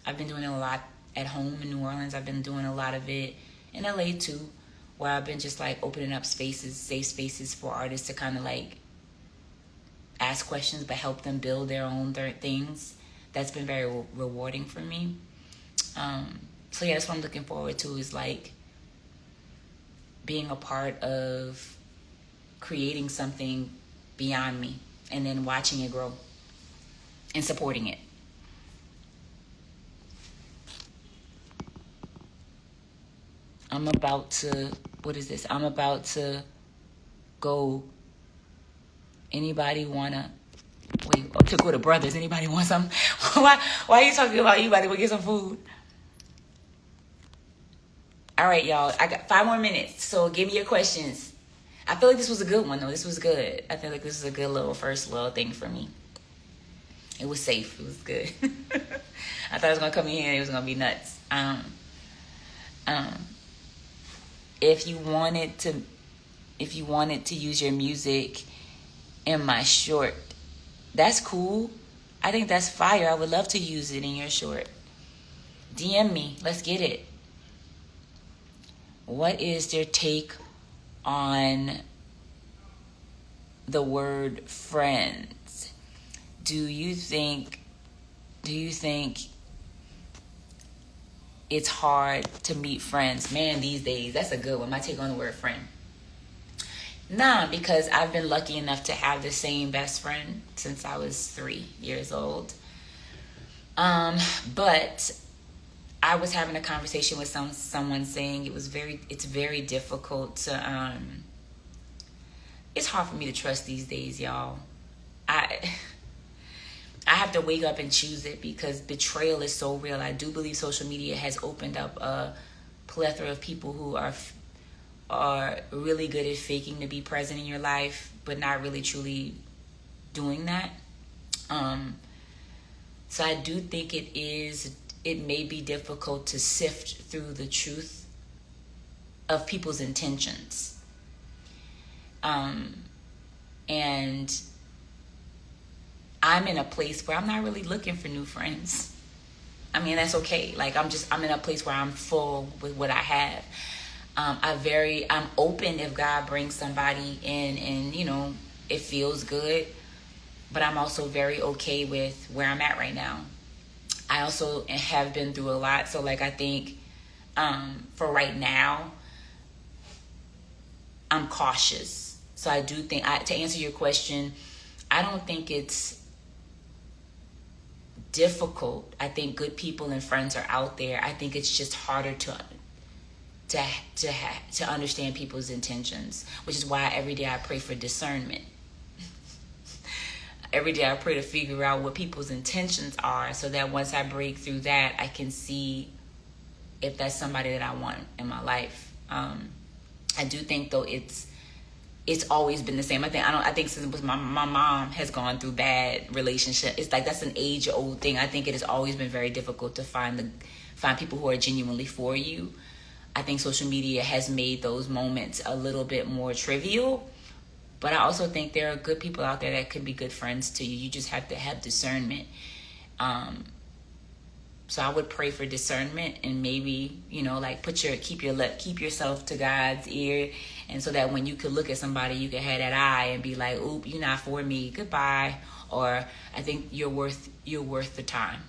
I've been doing it a lot at home in New Orleans. I've been doing a lot of it in LA too, where I've been just like opening up spaces, safe spaces for artists to kind of like ask questions, but help them build their own things. That's been very rewarding for me. So yeah, that's what I'm looking forward to, is like being a part of creating something beyond me, and then watching it grow and supporting it. I'm about to go. Anybody wanna, to go to Brothers? Anybody want some? Why are you talking about you about to go get some food? All right, y'all. I got 5 more minutes, so give me your questions. I feel like this was a good one, though. This was good. I feel like this is a good first little thing for me. It was safe. It was good. I thought I was gonna come in here and it was gonna be nuts. If you wanted to use your music in my short, that's cool. I think that's fire. I would love to use it in your short. DM me. Let's get it. What is your take on the word friends? Do you think it's hard to meet friends? Man, these days, that's a good one. My take on the word friend. Nah, because I've been lucky enough to have the same best friend since I was 3 years old. But I was having a conversation with someone saying it's very difficult to, it's hard for me to trust these days, y'all. I have to wake up and choose it, because betrayal is so real. I do believe social media has opened up a plethora of people who are really good at faking to be present in your life, but not really truly doing that. So I do think it may be difficult to sift through the truth of people's intentions. And I'm in a place where I'm not really looking for new friends. I mean, that's okay. Like, I'm in a place where I'm full with what I have. I'm open if God brings somebody in and, you know, it feels good. But I'm also very okay with where I'm at right now. I also have been through a lot. So, like, I think for right now, I'm cautious. So I do think, to answer your question, I don't think it's difficult. I think good people and friends are out there. I think it's just harder to understand people's intentions, which is why every day I pray for discernment. Every day I pray to figure out what people's intentions are, so that once I break through that, I can see if that's somebody that I want in my life. I do think, though, it's always been the same. I think since my mom has gone through bad relationship, it's like that's an age-old thing. I think it has always been very difficult to find people who are genuinely for you. I think social media has made those moments a little bit more trivial. But I also think there are good people out there that could be good friends to you. You just have to have discernment. So I would pray for discernment, and maybe, you know, like keep yourself to God's ear, and so that when you could look at somebody, you can have that eye and be like, "Oop, you're not for me. Goodbye." Or, "I think you're worth the time."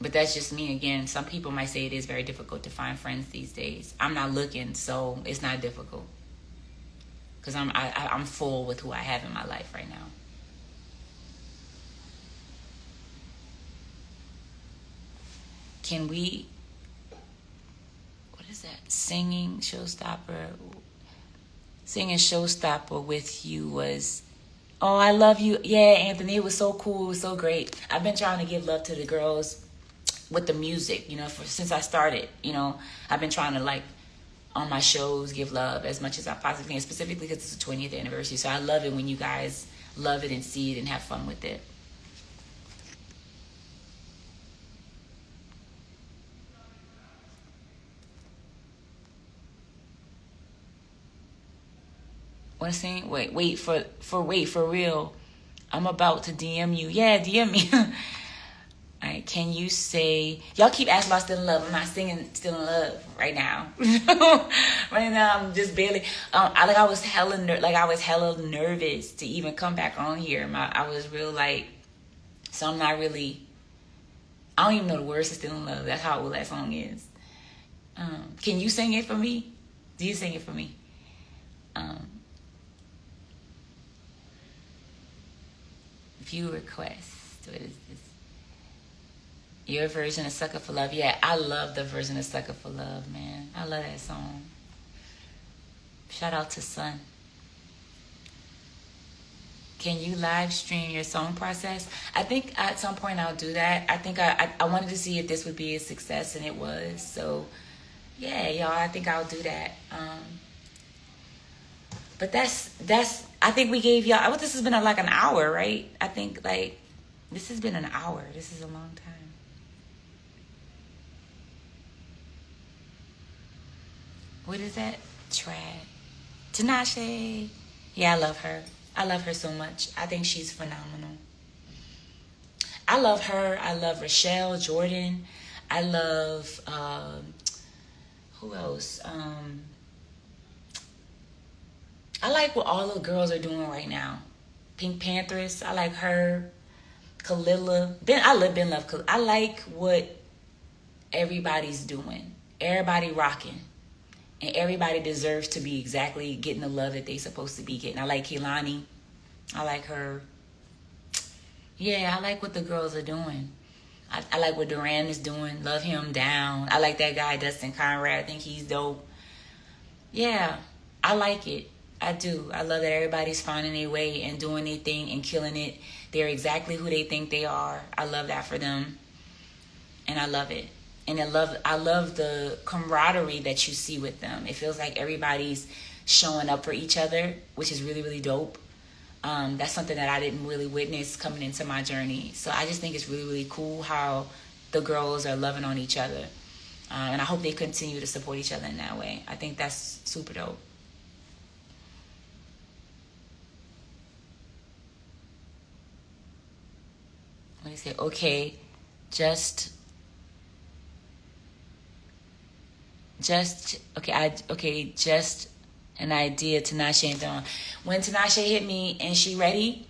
But that's just me again. Some people might say it is very difficult to find friends these days. I'm not looking, so it's not difficult. Because I'm full with who I have in my life right now. Can we... What is that? Singing Showstopper with you was... Oh, I love you. Yeah, Anthony, it was so cool. It was so great. I've been trying to give love to the girls with the music, you know, since I started. You know, I've been trying to, like, on my shows, give love as much as I possibly can, specifically because it's the 20th anniversary. So I love it when you guys love it and see it and have fun with it. Want to sing? Wait for real. I'm about to DM you. Yeah, DM me. All right, can you say... Y'all keep asking about Still in Love. I'm not singing Still in Love right now. Right now, I'm just barely... I was hella nervous to even come back on here. I was real, like... So I'm not really... I don't even know the words to Still in Love. That's how old that song is. Can you sing it for me? Do you sing it for me? View request. What is this? Your version of Sucker for Love. Yeah, I love the version of Sucker for Love, man. I love that song. Shout out to Sun. Can you live stream your song process? I think at some point I'll do that. I think I wanted to see if this would be a success, and it was. So, yeah, y'all, I think I'll do that. But that's. I think we gave y'all. This has been like an hour, right? I think like this has been an hour. This is a long time. What is that? Trad. Tinashe. Yeah, I love her. I love her so much. I think she's phenomenal. I love her. I love Rochelle, Jordan. I love, who else? I like what all the girls are doing right now. Pink Panthers. I like her. Kalila. I like what everybody's doing. Everybody rocking. And everybody deserves to be exactly getting the love that they're supposed to be getting. I like Kehlani. I like her. Yeah, I like what the girls are doing. I like what Duran is doing. Love him down. I like that guy, Dustin Conrad. I think he's dope. Yeah, I like it. I do. I love that everybody's finding their way and doing their thing and killing it. They're exactly who they think they are. I love that for them. And I love it. And I love the camaraderie that you see with them. It feels like everybody's showing up for each other, which is really, really dope. That's something that I didn't really witness coming into my journey. So I just think it's really, really cool how the girls are loving on each other. And I hope they continue to support each other in that way. I think that's super dope. What do you say? Okay, just just an idea. Tinashe and Dawn. When Tinashe hit me and she ready,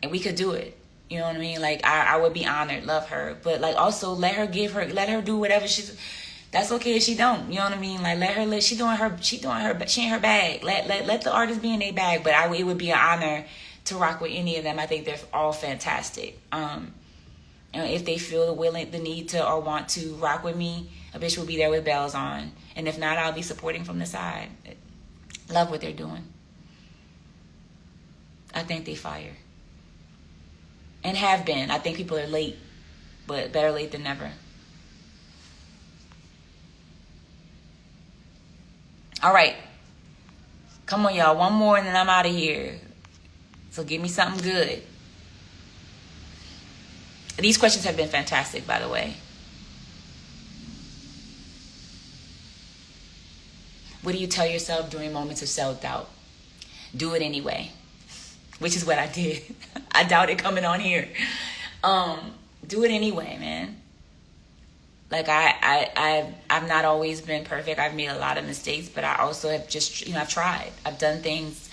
and we could do it. You know what I mean? Like I would be honored, love her, but like also let her do whatever she's. That's okay if she don't. You know what I mean? Like let her live. She in her bag. Let the artist be in their bag. But it would be an honor to rock with any of them. I think they're all fantastic. And if they feel the need to or want to rock with me, a bitch will be there with bells on. And if not, I'll be supporting from the side. Love what they're doing. I think they fire. And have been. I think people are late, but better late than never. All right. Come on, y'all. One more and then I'm out of here. So give me something good. These questions have been fantastic, by the way. What do you tell yourself during moments of self-doubt? Do it anyway. Which is what I did. I doubt it coming on here. Do it anyway, man. Like I've not always been perfect. I've made a lot of mistakes, but I also have just, I've tried. I've done things,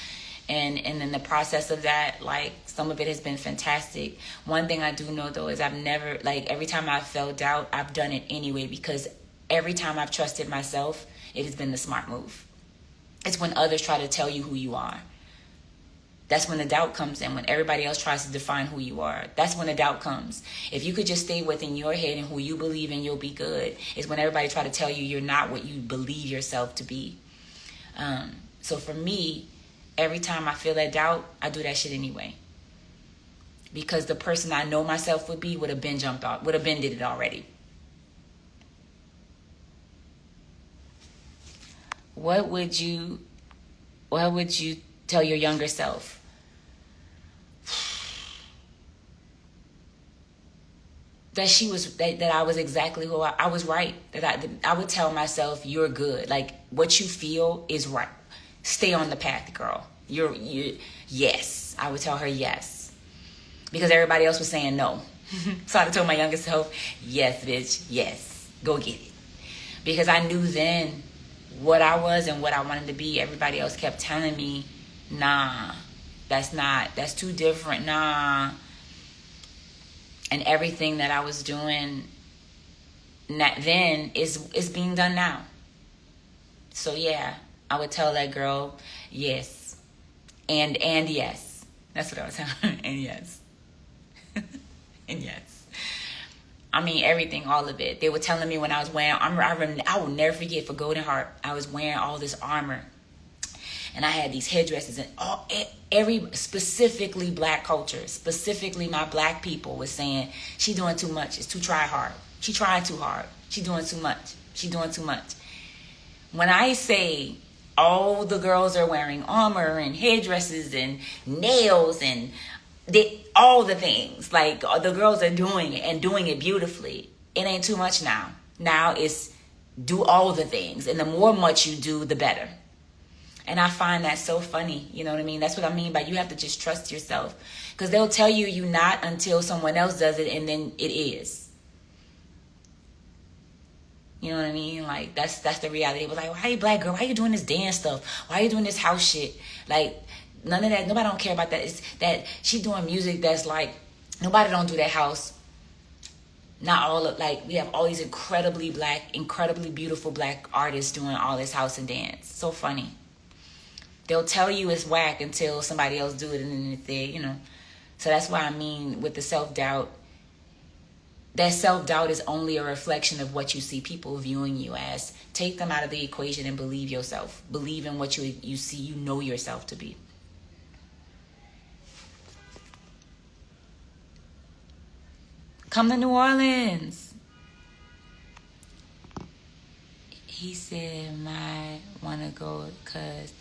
and in the process of that, like some of it has been fantastic. One thing I do know though is I've never, like every time I've felt doubt, I've done it anyway, because every time I've trusted myself, it has been the smart move. It's when others try to tell you who you are. That's when the doubt comes in, when everybody else tries to define who you are. That's when the doubt comes. If you could just stay within your head and who you believe in, you'll be good. It's when everybody try to tell you you're not what you believe yourself to be. So for me, every time I feel that doubt, I do that shit anyway. Because the person I know myself would be would have been did it already. What would you tell your younger self? That I was exactly who I was right. That I would tell myself, you're good. Like what you feel is right. Stay on the path, girl. Yes. I would tell her yes. Because everybody else was saying no. So I told my younger self, yes, bitch, yes. Go get it. Because I knew then what I was and what I wanted to be. Everybody else kept telling me, nah, that's too different, nah. And everything that I was doing then is being done now. So yeah, I would tell that girl, yes. And yes. That's what I was telling her. And yes. And yes. I mean, everything, all of it. They were telling me when I was wearing armor, I will never forget, for Golden Heart, I was wearing all this armor. And I had these headdresses, and specifically black culture, specifically my black people was saying, she doing too much. It's too try hard. She trying too hard. She doing too much. She doing too much. When I say all the girls are wearing armor and headdresses and nails and all the things, like the girls are doing it and doing it beautifully, it ain't too much now. Now it's do all the things. And the more much you do, the better. And I find that so funny. You know what I mean? That's what I mean by you have to just trust yourself. Because they'll tell you not until someone else does it, and then it is. You know what I mean? Like, that's the reality. It was like, why you black girl? Why you doing this dance stuff? Why you doing this house shit? Like, none of that. Nobody don't care about that. It's that she doing music that's like, nobody don't do that house. Not all of, like, we have all these incredibly beautiful black artists doing all this house and dance. So funny. They'll tell you it's whack until somebody else do it, and then if they, So that's why I mean with the self-doubt, that self-doubt is only a reflection of what you see people viewing you as. Take them out of the equation and believe yourself. Believe in what you see, you know yourself to be. Come to New Orleans. He said, might want to go because...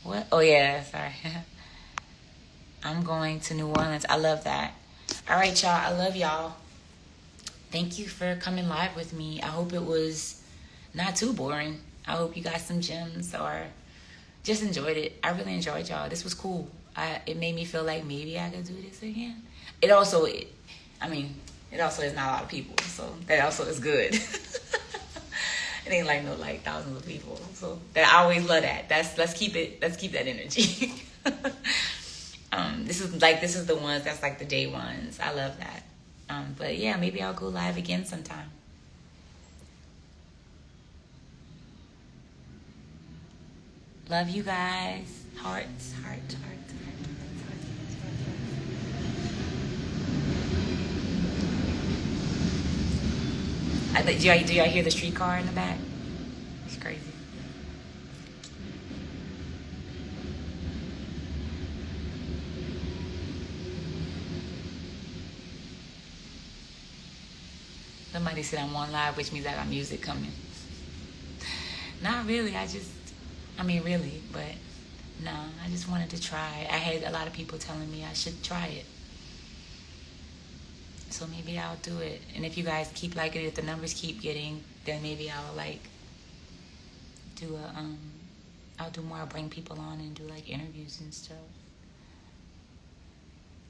What? Oh, yeah, sorry. I'm going to New Orleans. I love that. All right, y'all. I love y'all. Thank you for coming live with me. I hope it was not too boring. I hope you got some gems or just enjoyed it. I really enjoyed y'all. This was cool. It made me feel like maybe I could do this again. It also is not a lot of people, so that also is good. It ain't like no like thousands of people. So that I always love that. Let's keep that energy. This is the ones that's like the day ones. I love that. But yeah, maybe I'll go live again sometime. Love you guys. Hearts. Do y'all hear the streetcar in the back? It's crazy. Somebody said I'm on live, which means I got music coming. Not really. Really, but no, I just wanted to try. I had a lot of people telling me I should try it. So maybe I'll do it. And if you guys keep liking it, if the numbers keep getting, then maybe I'll I'll do more. I'll bring people on and do like interviews and stuff.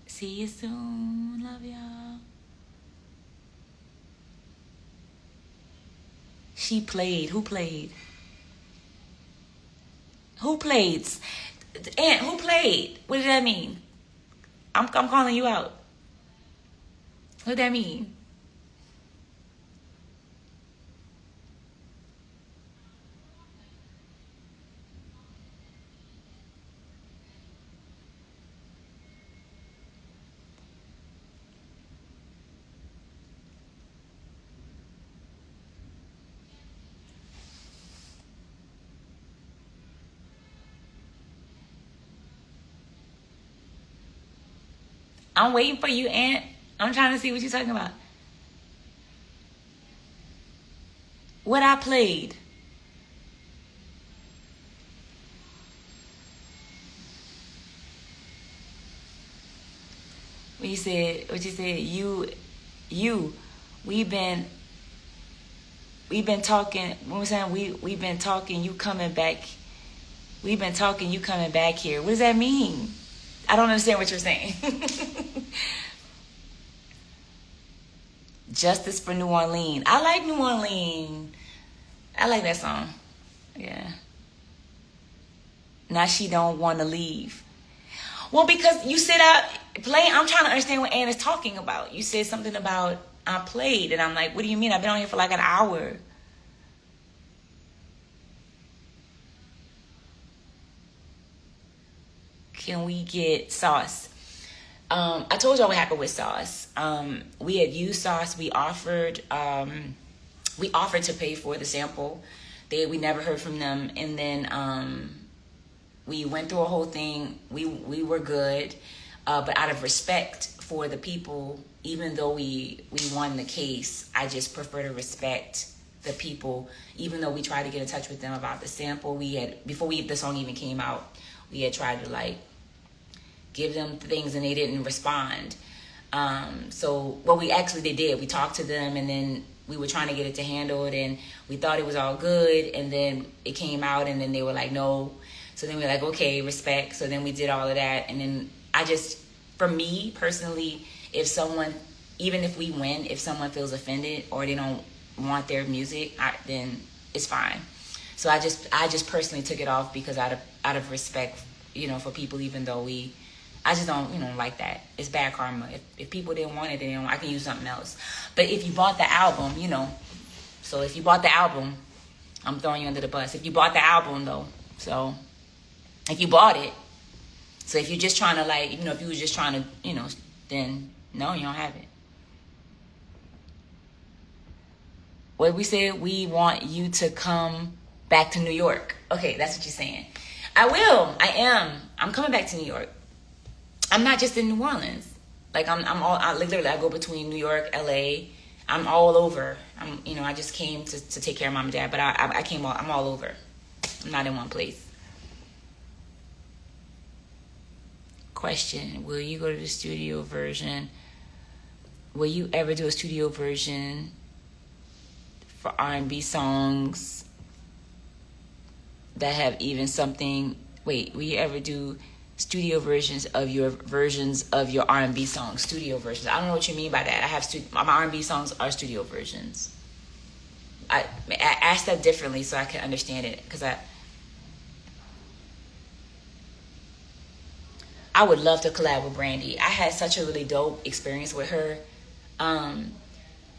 See you soon. Love y'all. She played. Who played? Who played? Aunt, who played? What did that mean? I'm calling you out. What did that mean? I'm waiting for you, Aunt. I'm trying to see what you're talking about. What I played. What you said? We've been talking. What was that? We've been talking. You coming back? We've been talking. You coming back here? What does that mean? I don't understand what you're saying. Justice for New Orleans. I like New Orleans. I like that song. Yeah. Now she don't want to leave. Well, because you said playing. I'm trying to understand what Ann is talking about. You said something about I played, and I'm like, what do you mean? I've been on here for like an hour. Can we get sauce? I told y'all what happened with sauce. We had used sauce. We offered to pay for the sample. We never heard from them, and then we went through a whole thing. We were good, but out of respect for the people, even though we won the case, I just prefer to respect the people. Even though we tried to get in touch with them about the sample, before the song even came out, we had tried to give them things and they didn't respond. So what they did. We talked to them and then we were trying to get it to handle it and we thought it was all good and then it came out and then they were like, no. So then we were like, okay, respect. So then we did all of that. And then for me personally, even if we win, if someone feels offended or they don't want their music, then it's fine. So I just personally took it off because out of respect, for people, even though I just don't, like that. It's bad karma. If people didn't want it, then I can use something else. But if you bought the album, so if you bought the album, I'm throwing you under the bus. If you bought the album, though, so if you bought it, so if you're just trying to, if you was just trying to, then no, you don't have it. What we said, we want you to come back to New York. Okay, that's what you're saying. I will. I am. I'm coming back to New York. I'm not just in New Orleans. Literally, I go between New York, LA. I'm all over. I just came to take care of mom and dad, but I'm all over. I'm not in one place. Question, will you go to the studio version? Will you ever do a studio version for R&B songs that have even something. Wait, will you ever do studio versions of your R&B songs? Studio versions. I don't know what you mean by that. I have my R&B songs are studio versions. I asked that differently so I can understand it, because I would love to collab with Brandy. I had such a really dope experience with her.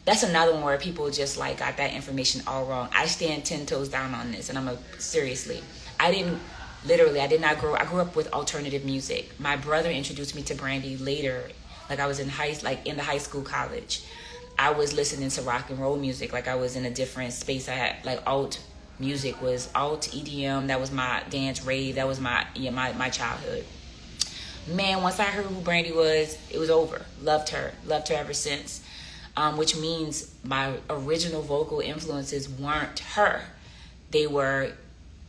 That's another one where people just like got that information all wrong. I stand 10 toes down on this, and seriously. I did not grow. I grew up with alternative music. My brother introduced me to Brandy later, like I was in the high school, college. I was listening to rock and roll music, like I was in a different space. I had like alt music was alt EDM. That was my dance rave. That was my childhood. Man, once I heard who Brandy was, it was over. Loved her ever since. Which means my original vocal influences weren't her. They were,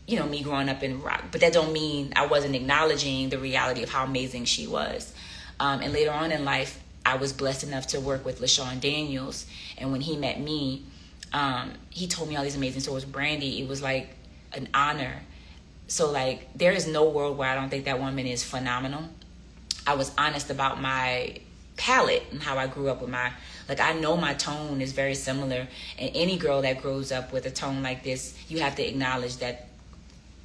me growing up in rock. But that don't mean I wasn't acknowledging the reality of how amazing she was. And later on in life, I was blessed enough to work with LaShawn Daniels. And when he met me, he told me all these amazing stories. Brandy, it was like an honor. So like, there is no world where I don't think that woman is phenomenal. I was honest about my palette and how I grew up with I know my tone is very similar, and any girl that grows up with a tone like this, you have to acknowledge that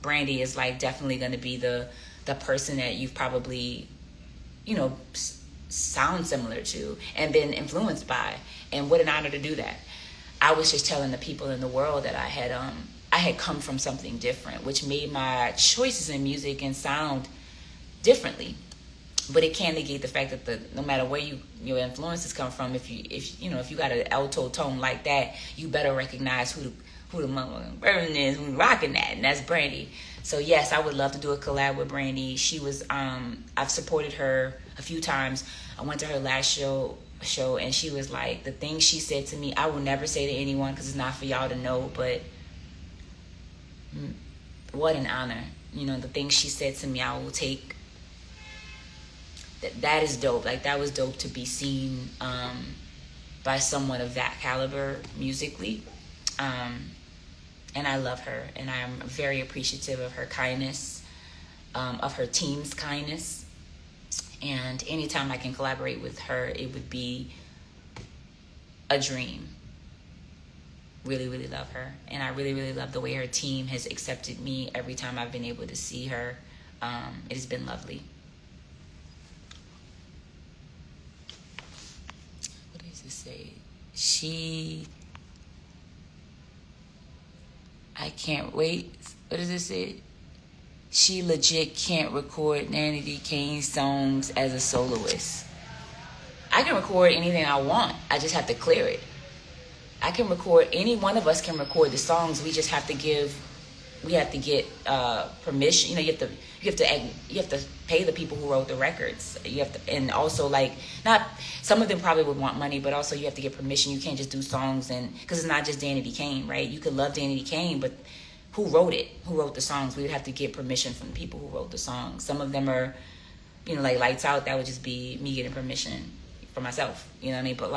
Brandy is like definitely going to be the person that you've probably, sound similar to and been influenced by. And what an honor to do that. I was just telling the people in the world that I had come from something different, which made my choices in music and sound differently. But it can't negate the fact that no matter where your influences come from, if you got an alto tone like that, you better recognize who the person is who's rocking that, and that's Brandy. So yes, I would love to do a collab with Brandy. She was I've supported her a few times. I went to her last show, and she was like, the things she said to me, I will never say to anyone because it's not for y'all to know, but what an honor. The things she said to me, I will take. That is dope. Like, that was dope to be seen by someone of that caliber musically. And I love her, and I am very appreciative of her kindness, of her team's kindness. And anytime I can collaborate with her, it would be a dream. Really, really love her. And I really, really love the way her team has accepted me every time I've been able to see her. It has been lovely. Say I can't wait. What does it say? She legit can't record Danity Kane's songs as a soloist. I can record anything I want. I just have to clear it. I can record, any one of us can record the songs. We just have to get permission. You have to pay the people who wrote the records. You have to, and also not some of them probably would want money, but also you have to get permission. You can't just do songs, and because it's not just Danity Kane, right? You could love Danity Kane, but who wrote it? Who wrote the songs? We would have to get permission from the people who wrote the songs. Some of them are, like Lights Out. That would just be me getting permission for myself. You know what I mean? But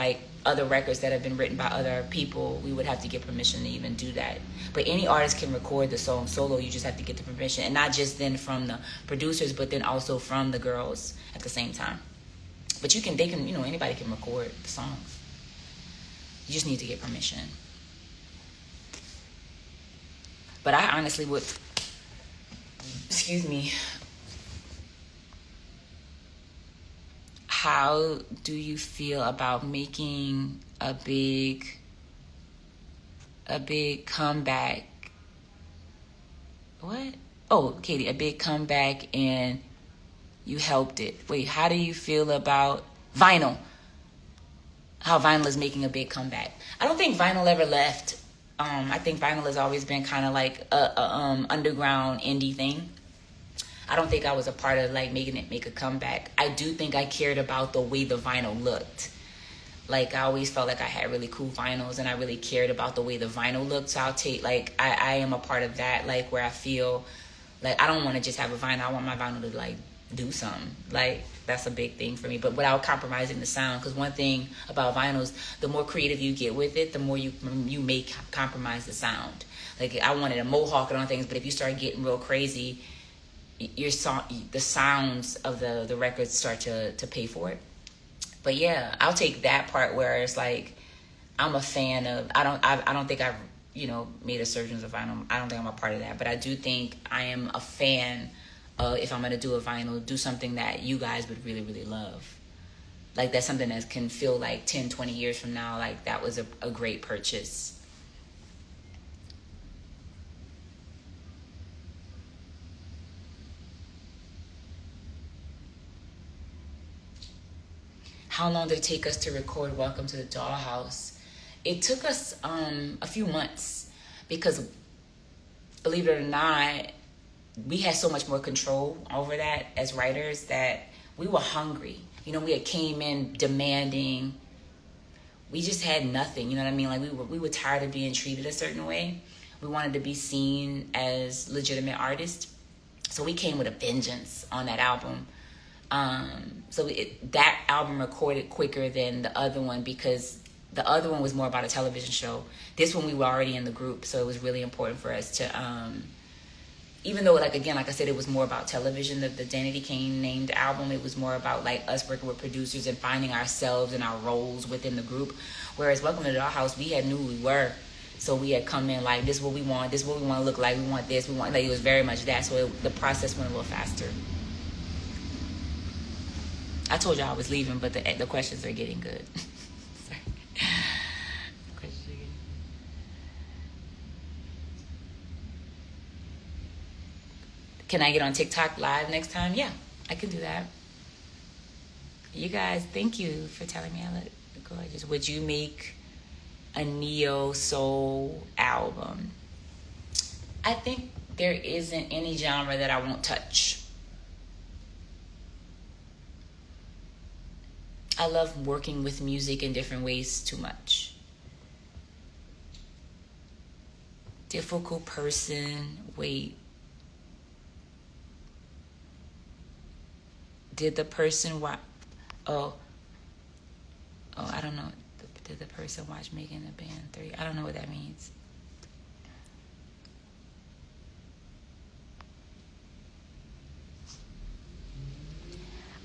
other records that have been written by other people, we would have to get permission to even do that. But any artist can record the song solo. You just have to get the permission, and not just then from the producers, but then also from the girls at the same time. But anybody can record the songs. You just need to get permission. But I honestly would, how do you feel about making a big comeback? What? Oh, Katie, a big comeback and you helped it. Wait, how do you feel about vinyl? How vinyl is making a big comeback? I don't think vinyl ever left. I think vinyl has always been kind of like a underground indie thing. I don't think I was a part of making it make a comeback. I do think I cared about the way the vinyl looked. I always felt like I had really cool vinyls, and I really cared about the way the vinyl looked. So I'll take, I am a part of that, where I feel I don't want to just have a vinyl. I want my vinyl to do something. Like, that's a big thing for me, but without compromising the sound. Because one thing about vinyls, the more creative you get with it, the more you may compromise the sound. Like, I wanted a mohawk and all things, but if you start getting real crazy, the sounds of the records start to pay for it. But yeah, I'll take that part where it's like, I'm a fan of, I don't think I've, made a surgeons of vinyl. I don't think I'm a part of that, but I do think I am a fan of, if I'm going to do a vinyl, do something that you guys would really, really love. Like, that's something that can feel like 10, 20 years from now, like that was a great purchase. How long did it take us to record Welcome to the Dollhouse? It took us a few months because, believe it or not, we had so much more control over that as writers that we were hungry. We had came in demanding. We just had nothing, you know what I mean? Like, we were tired of being treated a certain way. We wanted to be seen as legitimate artists. So we came with a vengeance on that album. That album recorded quicker than the other one because the other one was more about a television show. This one we were already in the group, so it was really important for us to, even though, like I said, it was more about television, the Danity Kane named album, it was more about like us working with producers and finding ourselves and our roles within the group. Whereas Welcome to the Dollhouse, we had knew who we were. So we had come in like, this is what we want, this is what we want to look like, we want this, we want, like, it was very much that. So the process went a little faster. I told y'all I was leaving, but the questions are getting good. Can I get on TikTok live next time? Yeah, I can do that. You guys, thank you for telling me I look gorgeous. Would you make a neo soul album? I think there isn't any genre that I won't touch. I love working with music in different ways too much. Difficult person. Wait. Did the person watch? Oh, I don't know. Did the person watch Making the Band 3? I don't know what that means.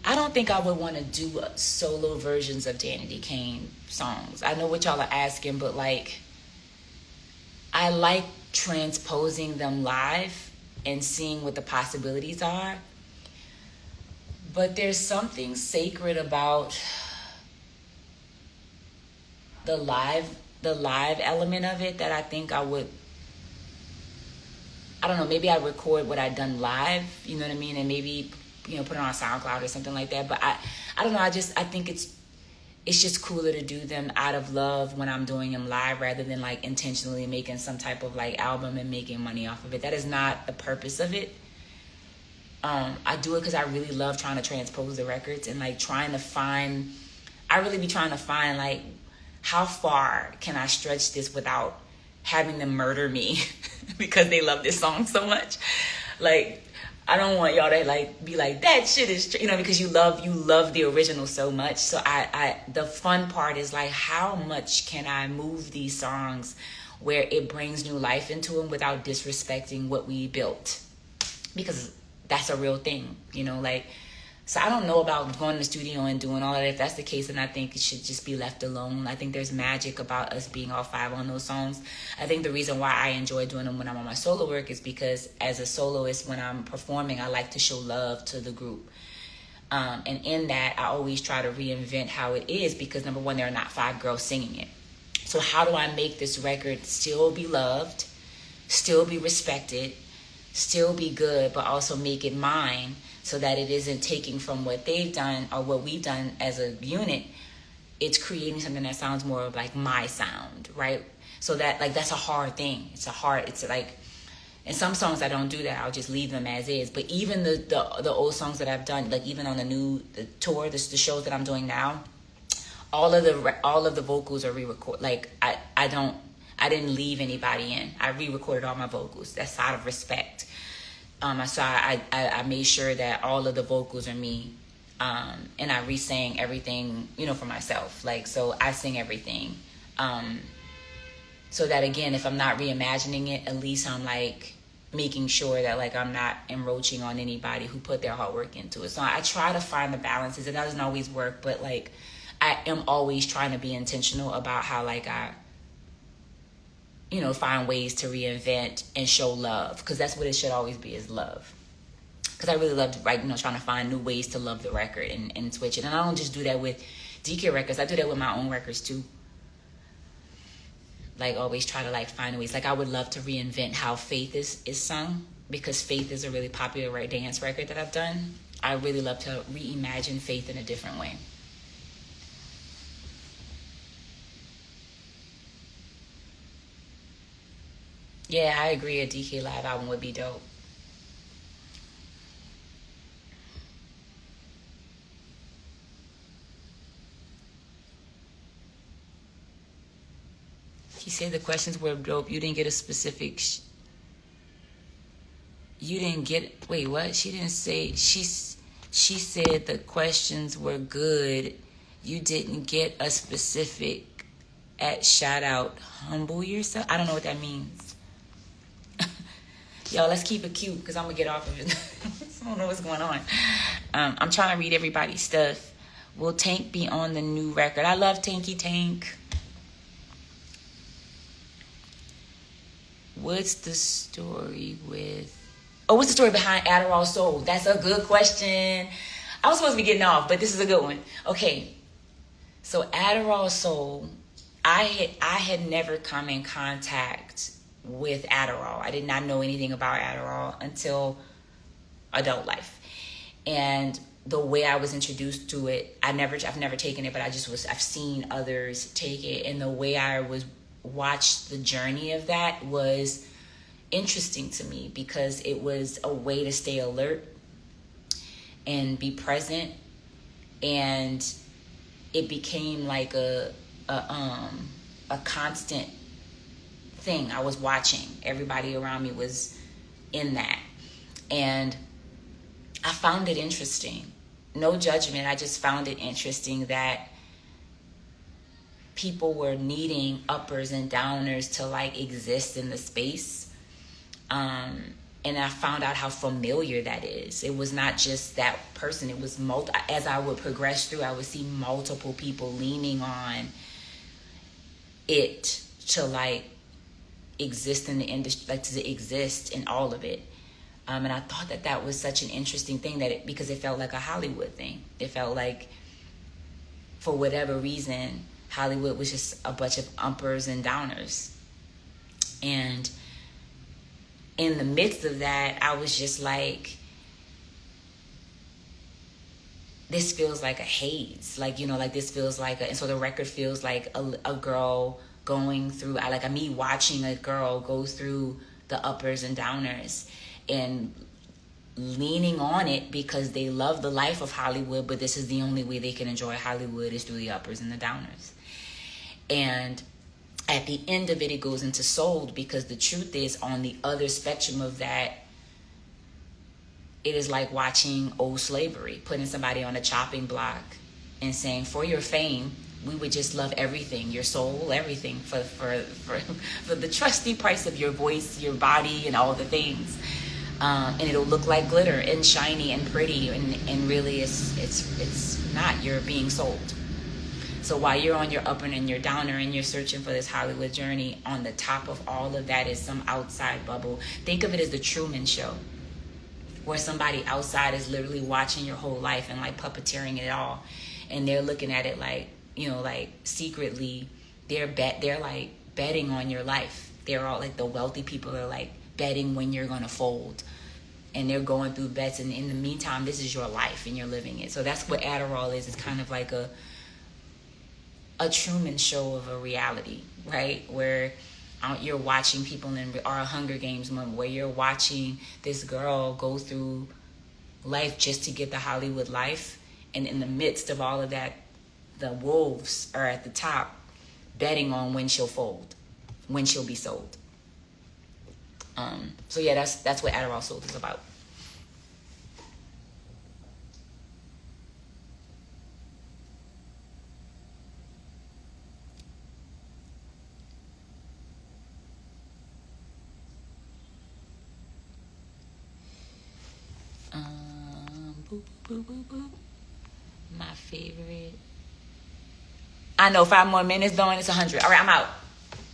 I don't think I would want to do solo versions of Danity Kane songs. I know what y'all are asking, but like, I like transposing them live and seeing what the possibilities are. But there's something sacred about the live element of it that I think I would, I don't know, maybe I'd record what I'd done live, you know what I mean? And maybe, put it on SoundCloud or something like that. But I don't know, I think it's just cooler to do them out of love when I'm doing them live rather than like intentionally making some type of like album and making money off of it. That is not the purpose of it. I do it because I really love trying to transpose the records and like I really be trying to find like, how far can I stretch this without having them murder me because they love this song so much. Like, I don't want y'all to like be like, that shit is, because you love the original so much. So the fun part is like, how much can I move these songs where it brings new life into them without disrespecting what we built? Because that's a real thing, so I don't know about going to the studio and doing all that. If that's the case, then I think it should just be left alone. I think there's magic about us being all five on those songs. I think the reason why I enjoy doing them when I'm on my solo work is because as a soloist, when I'm performing, I like to show love to the group. And in that, I always try to reinvent how it is because, number one, there are not five girls singing it. So how do I make this record still be loved, still be respected, still be good, but also make it mine so that it isn't taking from what they've done or what we've done as a unit. It's creating something that sounds more like my sound, right? So that, like, that's a hard thing. It's like, in some songs I don't do that. I'll just leave them as is. But even the old songs that I've done, like even on the tour, the shows that I'm doing now, all of the vocals are re-recorded. Like I didn't leave anybody in. I re-recorded all my vocals. That's out of respect. I made sure that all of the vocals are me. And I re-sang everything, for myself. Like, so I sing everything. So that, again, if I'm not reimagining it, at least I'm like making sure that like I'm not encroaching on anybody who put their hard work into it. So I try to find the balances. It doesn't always work, but like I am always trying to be intentional about how like I find ways to reinvent and show love, because that's what it should always be, is love. Because I really love trying to find new ways to love the record and switch it. And I don't just do that with DK records. I do that with my own records too. Like, always try to like find ways. Like, I would love to reinvent how Faith is sung, because Faith is a really popular dance record that I've done. I really love to reimagine Faith in a different way. Yeah, I agree. A DK live album would be dope. He said the questions were dope. You didn't get a specific. You didn't get. Wait, what? She didn't say. She said the questions were good. You didn't get a specific. At shout out. Humble yourself. I don't know what that means. Yo, let's keep it cute, because I'm gonna get off of it. I don't know what's going on. I'm trying to read everybody's stuff. Will Tank be on the new record? I love Tanky Tank. What's the story behind Adderall Soul? That's a good question. I was supposed to be getting off, but this is a good one. Okay. So Adderall Soul, I had never come in contact with Adderall. I did not know anything about Adderall until adult life. And the way I was introduced to it, I've never taken it, but I've seen others take it. And the way I watched the journey of that was interesting to me, because it was a way to stay alert and be present. And it became like a constant thing. I was watching. Everybody around me was in that. And I found it interesting. No judgment. I just found it interesting that people were needing uppers and downers to like exist in the space. And I found out how familiar that is. It was not just that person. It was as I would progress through, I would see multiple people leaning on it to like exist in the industry, like to exist in all of it. And I thought that was such an interesting thing, because it felt like a Hollywood thing. It felt like, for whatever reason, Hollywood was just a bunch of uppers and downers. And in the midst of that, I was just like, this feels like a haze. Like, this feels like and so the record feels like a girl going through, me watching a girl go through the uppers and downers and leaning on it because they love the life of Hollywood, but this is the only way they can enjoy Hollywood is through the uppers and the downers. And at the end of it, it goes into soul, because the truth is, on the other spectrum of that, it is like watching old slavery, putting somebody on a chopping block and saying, for your fame, we would just love everything, your soul, everything, for the trusty price of your voice, your body, and all the things. And it'll look like glitter and shiny and pretty, and really it's not. You're being sold. So while you're on your upper and your downer and you're searching for this Hollywood journey, on the top of all of that is some outside bubble. Think of it as the Truman Show, where somebody outside is literally watching your whole life and like puppeteering it all. And they're looking at it like, like secretly they're like betting on your life. They're all like, the wealthy people are like betting when you're going to fold. And they're going through bets. And in the meantime, this is your life and you're living it. So that's what Adderall is. It's kind of like a Truman Show of a reality, right? Where you're watching people in our Hunger Games moment, where you're watching this girl go through life just to get the Hollywood life. And in the midst of all of that, the wolves are at the top betting on when she'll fold, when she'll be sold. So yeah, that's what Adderall Soul is about. My favorite. I know 5 more minutes, doing it's 100. All right, I'm out.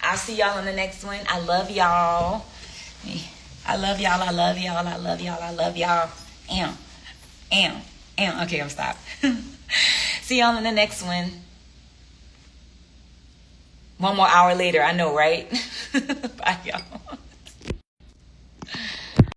I'll see y'all on the next one. I love y'all. I love y'all. I love y'all. I love y'all. I love y'all. Okay, I'm stopped. See y'all in the next one. 1 more hour later. I know, right? Bye, y'all.